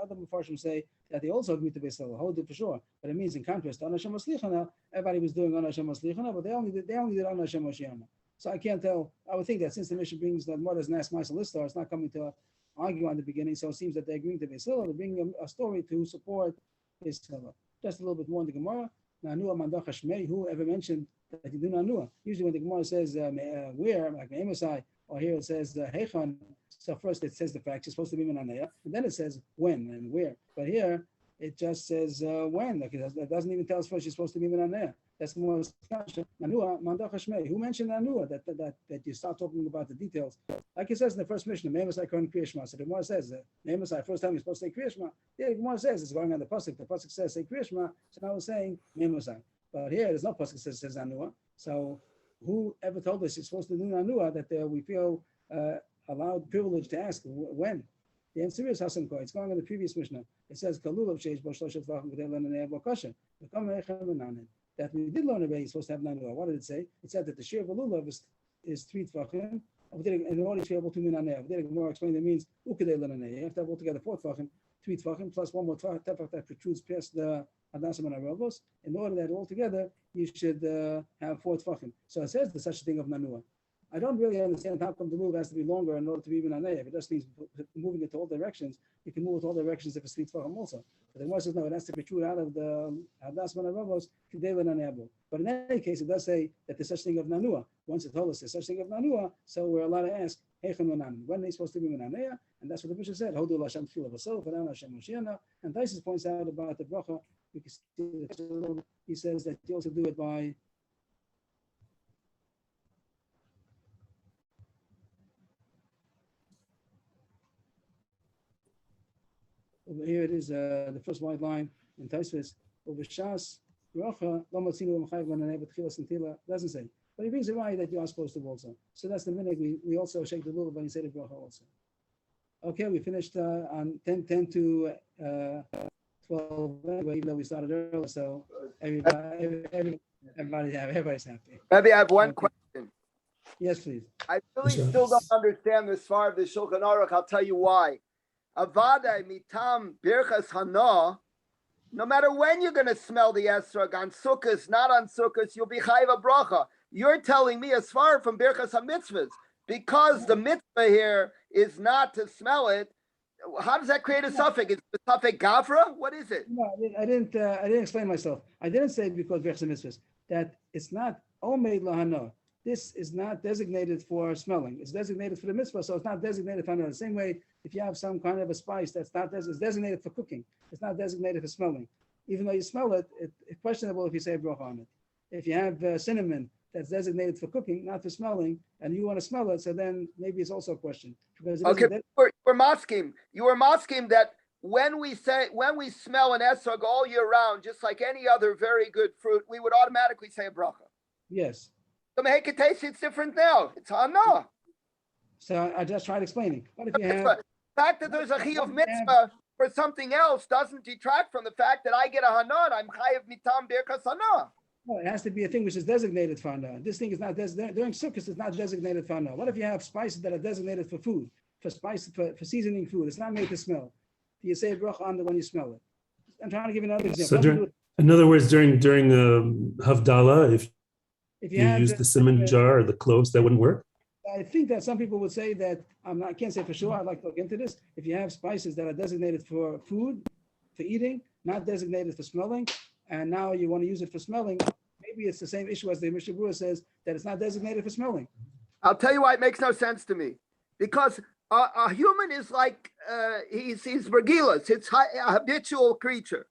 Speaker 1: other Mepharshim say that they also agreed to Beis Hillel, Hodu for sure. But it means in contrast, on Hashem Maslichana, everybody was doing on Hashem Maslichana, but they only did on Hashem Mashiach. So I can't tell. I would think that since the Mishnah brings the Modas Nas Ma'aseh Listar, it's not coming to argue on the beginning, so it seems that they're agreeing to Beis Hillel. They're bringing a story to support Beis Hillel. Just a little bit more in the Gemara. Nanua Mandach Hashmei, who ever mentioned that you do Nanua? Usually when the Gemara says where, like Amosai, or here it says Heichon, so first it says the fact, it's supposed to be Menanea, and then it says when and where. But here it just says when. Like it doesn't even tell us first you're supposed to be Menanea. That's more Nanua Mandach Hashmei. Who mentioned Nanua? That you start talking about the details. Like it says in the first mission, Memosai Kohen Kriya Shema. So the Gemara says Memosai, first time you're supposed to say Kriya Shema. Yeah, the Gemara says it's going on the pasuk. The pasuk says say Kriya Shema. So now we're saying Memosai. But here there's no pasuk that says Nanua. So who ever told us you're supposed to do Nanua that we feel allowed privilege to ask when? The answer is Hasan Koy. It's going on the previous Mishnah. It says Kalulav Sheish Boshloshet Vachim Kedei Lenanei Avokasha. That we did learn already, supposed to have Nanua. What did it say? It said that the share of a lulav is 3 tvachim. In order to be able to minaneh, the Gemara explained it means ukadei lenaneh. You have to have altogether 4 tvachim, 3 tvachim plus one more tefach that protrudes past the hadasim and aravos. In order that altogether you should have 4 tvachim. So it says there's such a thing of Nanua. I don't really understand how come the move has to be longer in order to be minaneh. If it just means moving it to all directions, you can move it to all directions if it's 3 tvachim also. But the Gemara says no, it has to protrude out of the hadasim and aravos. But in any case, it does say that there's such thing of Nanua. Once it told us there's such thing of Nanua, so we're allowed to ask, when are they supposed to be Menanea? And that's what the Mishnah said, Hodul Hashem Tefillah V'Sol, V'Nan Hashem Moshiach. And Taisus points out about the bracha, you can see he says that you also do it by over here it is the first white line in Taisus, over Shas. Doesn't say, but he brings it right that you are supposed to also. So that's the minute we also shake the lulav when you say the bracha also. Okay, we finished on 10 to 12. Anyway, even though we started early, so everybody's happy.
Speaker 3: Maybe I have one question.
Speaker 1: Yes, please.
Speaker 3: I really still don't understand this far of the Shulchan Aruch. I'll tell you why. Avadai mitam birchas hana. No matter when you're going to smell the esrog, on Sukkot, not on Sukkot, you'll be chayiv a bracha. You're telling me as far from birchas hamitzvahs, because the mitzvah here is not to smell it. How does that create a suffix? Is it a suffix gavra? What is it?
Speaker 1: No, I didn't explain myself. I didn't say because birchas hamitzvahs that it's not omeid lahana. This is not designated for smelling. It's designated for the mitzvah, so it's not designated for another. The same way, if you have some kind of a spice that's not it's designated for cooking, it's not designated for smelling. Even though you smell it, it's questionable if you say bracha on it. If you have cinnamon that's designated for cooking, not for smelling, and you want to smell it, so then maybe it's also a question. Because
Speaker 3: okay, you were masking that when we smell an esrog all year round, just like any other very good fruit, we would automatically say a bracha.
Speaker 1: Yes.
Speaker 3: The mehekatesi, it's different now. It's hana.
Speaker 1: So I just tried explaining. What if you have?
Speaker 3: The fact that there's a chiyuv mitzvah for something else doesn't detract from the fact that I get a hana and I'm chayiv mitam birkas hana.
Speaker 1: Well, it has to be a thing which is designated for hana. This thing is not during Sukkot. It's not designated for hana. What if you have spices that are designated for food, for seasoning food? It's not made to smell. Do you say a bracha on it when you smell it? I'm trying to give you another example.
Speaker 5: So in other words, during Havdalah, if
Speaker 1: If
Speaker 5: you
Speaker 1: have
Speaker 5: use the cinnamon
Speaker 1: uh,
Speaker 5: jar or the cloves, that wouldn't work?
Speaker 1: I think that some people would say that I can't say for sure. I'd like to look into this. If you have spices that are designated for food, for eating, not designated for smelling, and now you want to use it for smelling, maybe it's the same issue as the Mishnah Berurah says that it's not designated for smelling.
Speaker 3: I'll tell you why it makes no sense to me. Because a human is like, he's vergilas. It's a habitual creature.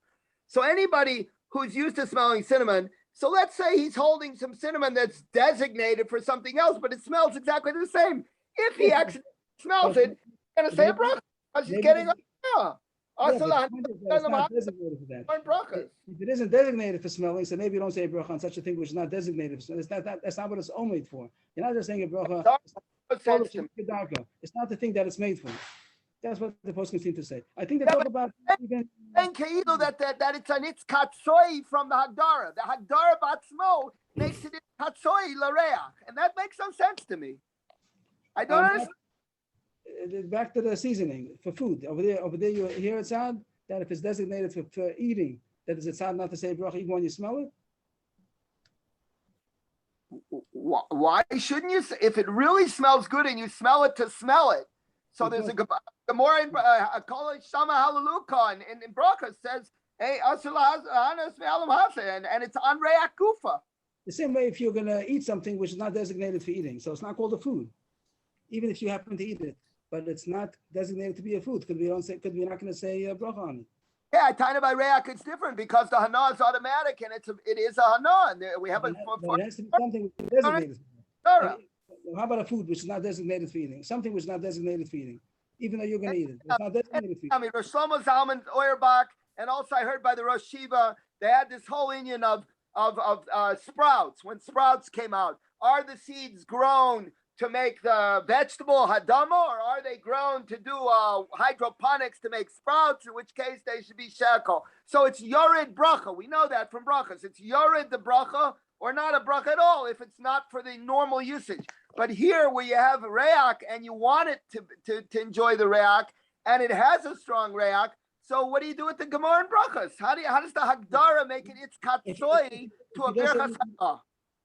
Speaker 3: So anybody who's used to smelling cinnamon, so let's say he's holding some cinnamon that's designated for something else, but it smells exactly the same. If he actually smells it, he's going to say a bracha. Because he's getting a bracha.
Speaker 1: Yeah, but the point is that it's not designated for that. If it isn't designated for smelling, so maybe you don't say a bracha on such a thing which is not designated for smelling. That's not what it's all made for. You're not just saying a bracha. It's not the thing that it's made for. That's what the poskim seem to say. I think they talk about even.
Speaker 3: And Keilu that it's an katsoi from the Hagdara. The Hagdara Batzmo makes it katsoi lareach, and that makes no sense to me. I don't understand.
Speaker 1: Back to the seasoning for food. Over there, you hear it sound that if it's designated for eating, that is it sound not to say bracha even when you smell it?
Speaker 3: Why shouldn't you? If it really smells good and you smell it to smell it, so there's a Gemara in Kol Shama Halaluka in Bracha says, "Hey, and it's on Re'ak Kufa."
Speaker 1: The same way, if you're gonna eat something which is not designated for eating, so it's not called a food, even if you happen to eat it, but it's not designated to be a food. Could we not going to say bracha on it?
Speaker 3: Yeah, kind of by Re'ak, it's different because the Hana is automatic and it is a Hana, and we have
Speaker 1: But it has to be something which is designated. How about a food which is not designated for eating? Something which is not designated for eating, even though you're going to eat it. It's not designated for eating.
Speaker 3: I mean, Rosh Shlomo Zalman Auerbach, and also I heard by the Rosh Shiva, they had this whole union of sprouts. When sprouts came out, are the seeds grown to make the vegetable hadama, or are they grown to do hydroponics to make sprouts, in which case they should be shekel? So it's yored bracha. We know that from brachas. It's yored the bracha, or not a bracha at all if it's not for the normal usage. But here where you have re'ak and you want it to enjoy the re'ak, and it has a strong re'ak, so what do you do with the Gemara and brachas? How does the Hagdara make it its katsoi to a berachas hana?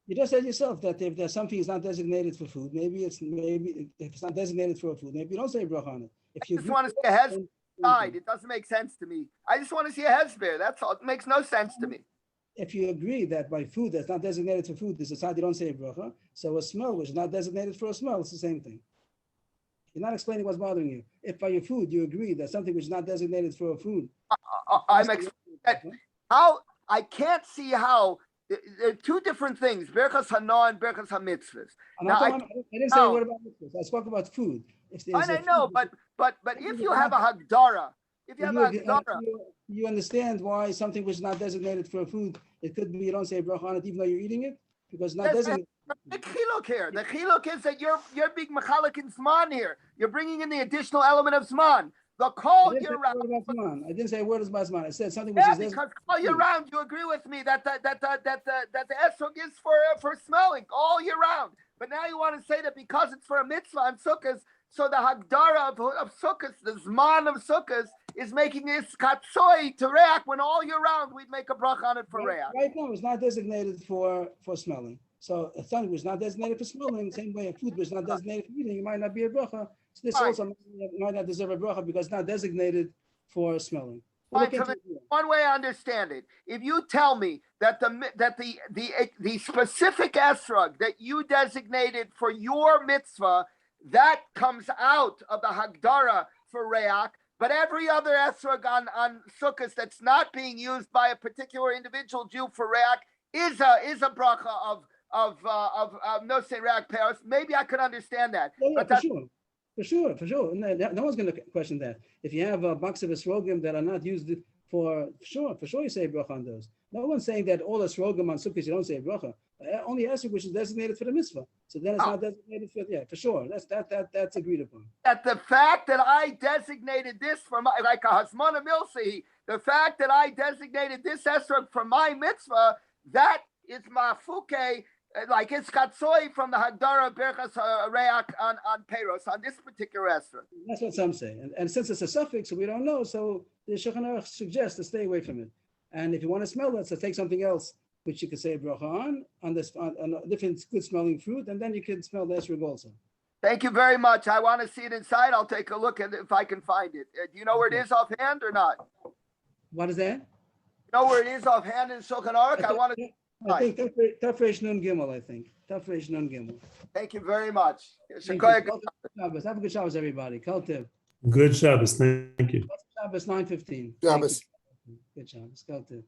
Speaker 1: You just said yourself that if there's something is not designated for food, maybe if it's not designated for a food, maybe you don't say bracha on it. If you
Speaker 3: just want to see a hezbollah side, it doesn't make sense to me. I just want to see a hezbollah. That's all. It makes no sense to me.
Speaker 1: If you agree that by food that's not designated for food, this is how you don't say a bracha. So a smell which is not designated for a smell, it's the same thing. You're not explaining what's bothering you. If by your food you agree that something which is not designated for a food,
Speaker 3: I'm explaining how I can't see how. There are two different things: berachas hana and berachas hamitzvahs.
Speaker 1: I didn't say a word about mitzvahs. I spoke about food.
Speaker 3: I know, but if you have a hagdara,
Speaker 1: you understand why something which is not designated for a food, it could be you don't say bracha on it even though you're eating it because it's not designated.
Speaker 3: The chiluk here. The chiluk is that you're big machalik in zman here. You're bringing in the additional element of zman. The call year round.
Speaker 1: I didn't say a word about zman. I said something which is
Speaker 3: because all year round. You agree with me that the esrog is for smelling all year round. But now you want to say that because it's for a mitzvah on sukkahs, so the hagdara of sukkahs, the zman of sukkahs, is making this katsoi to re'ak when all year round we'd make a bracha on it for re'ak.
Speaker 1: Right now, it's not designated for smelling. So if something was not designated for smelling, the same way a food was not designated for eating, it might not be a bracha. So this also might not deserve a bracha because it's not designated for smelling.
Speaker 3: One way I understand it, if you tell me that the specific esrog that you designated for your mitzvah, that comes out of the hagdara for re'ak, but every other esrog on sukkahs that's not being used by a particular individual Jew for re'ak is a bracha of no say re'ak paris. Maybe I could understand that.
Speaker 1: Yeah,
Speaker 3: but
Speaker 1: for sure. For sure, for sure. No one's going to question that. If you have a box of esrogim that are not used for sure you say bracha on those. No one's saying that all esrogim on sukkahs you don't say bracha. Only esrog which is designated for the mitzvah. So then it's not designated for for sure. That's agreed upon.
Speaker 3: That the fact that I designated this for my, like a Hasmona Milsi, the fact that I designated this esrog for my mitzvah, that is mafuke, like it's katsoi from the Hagdara Berchas Reak on Peiros, on this particular esrog.
Speaker 1: That's what some say. And since it's a suffix, so we don't know, so the Shulchan Aruch suggests to stay away from it. And if you want to smell it, so take something else, which you could say bracha on this on a different good smelling fruit, and then you can smell the esrog also.
Speaker 3: Thank you very much. I want to see it inside. I'll take a look at it if I can find it. Do you know where it is offhand or not?
Speaker 1: What is that?
Speaker 3: You know where it is offhand in Shulchan Aruch? I want to.
Speaker 1: I think Tafresh Nun Gimel, I think. Tafresh Nun Gimel.
Speaker 3: Thank you very much.
Speaker 1: Thank you. Shabbos. Have a good Shabbos, everybody. Kol Tov.
Speaker 5: Good Shabbos. Thank you.
Speaker 1: Shabbos 9:15.
Speaker 6: Shabbos.
Speaker 1: Good Shabbos. Kol Tov.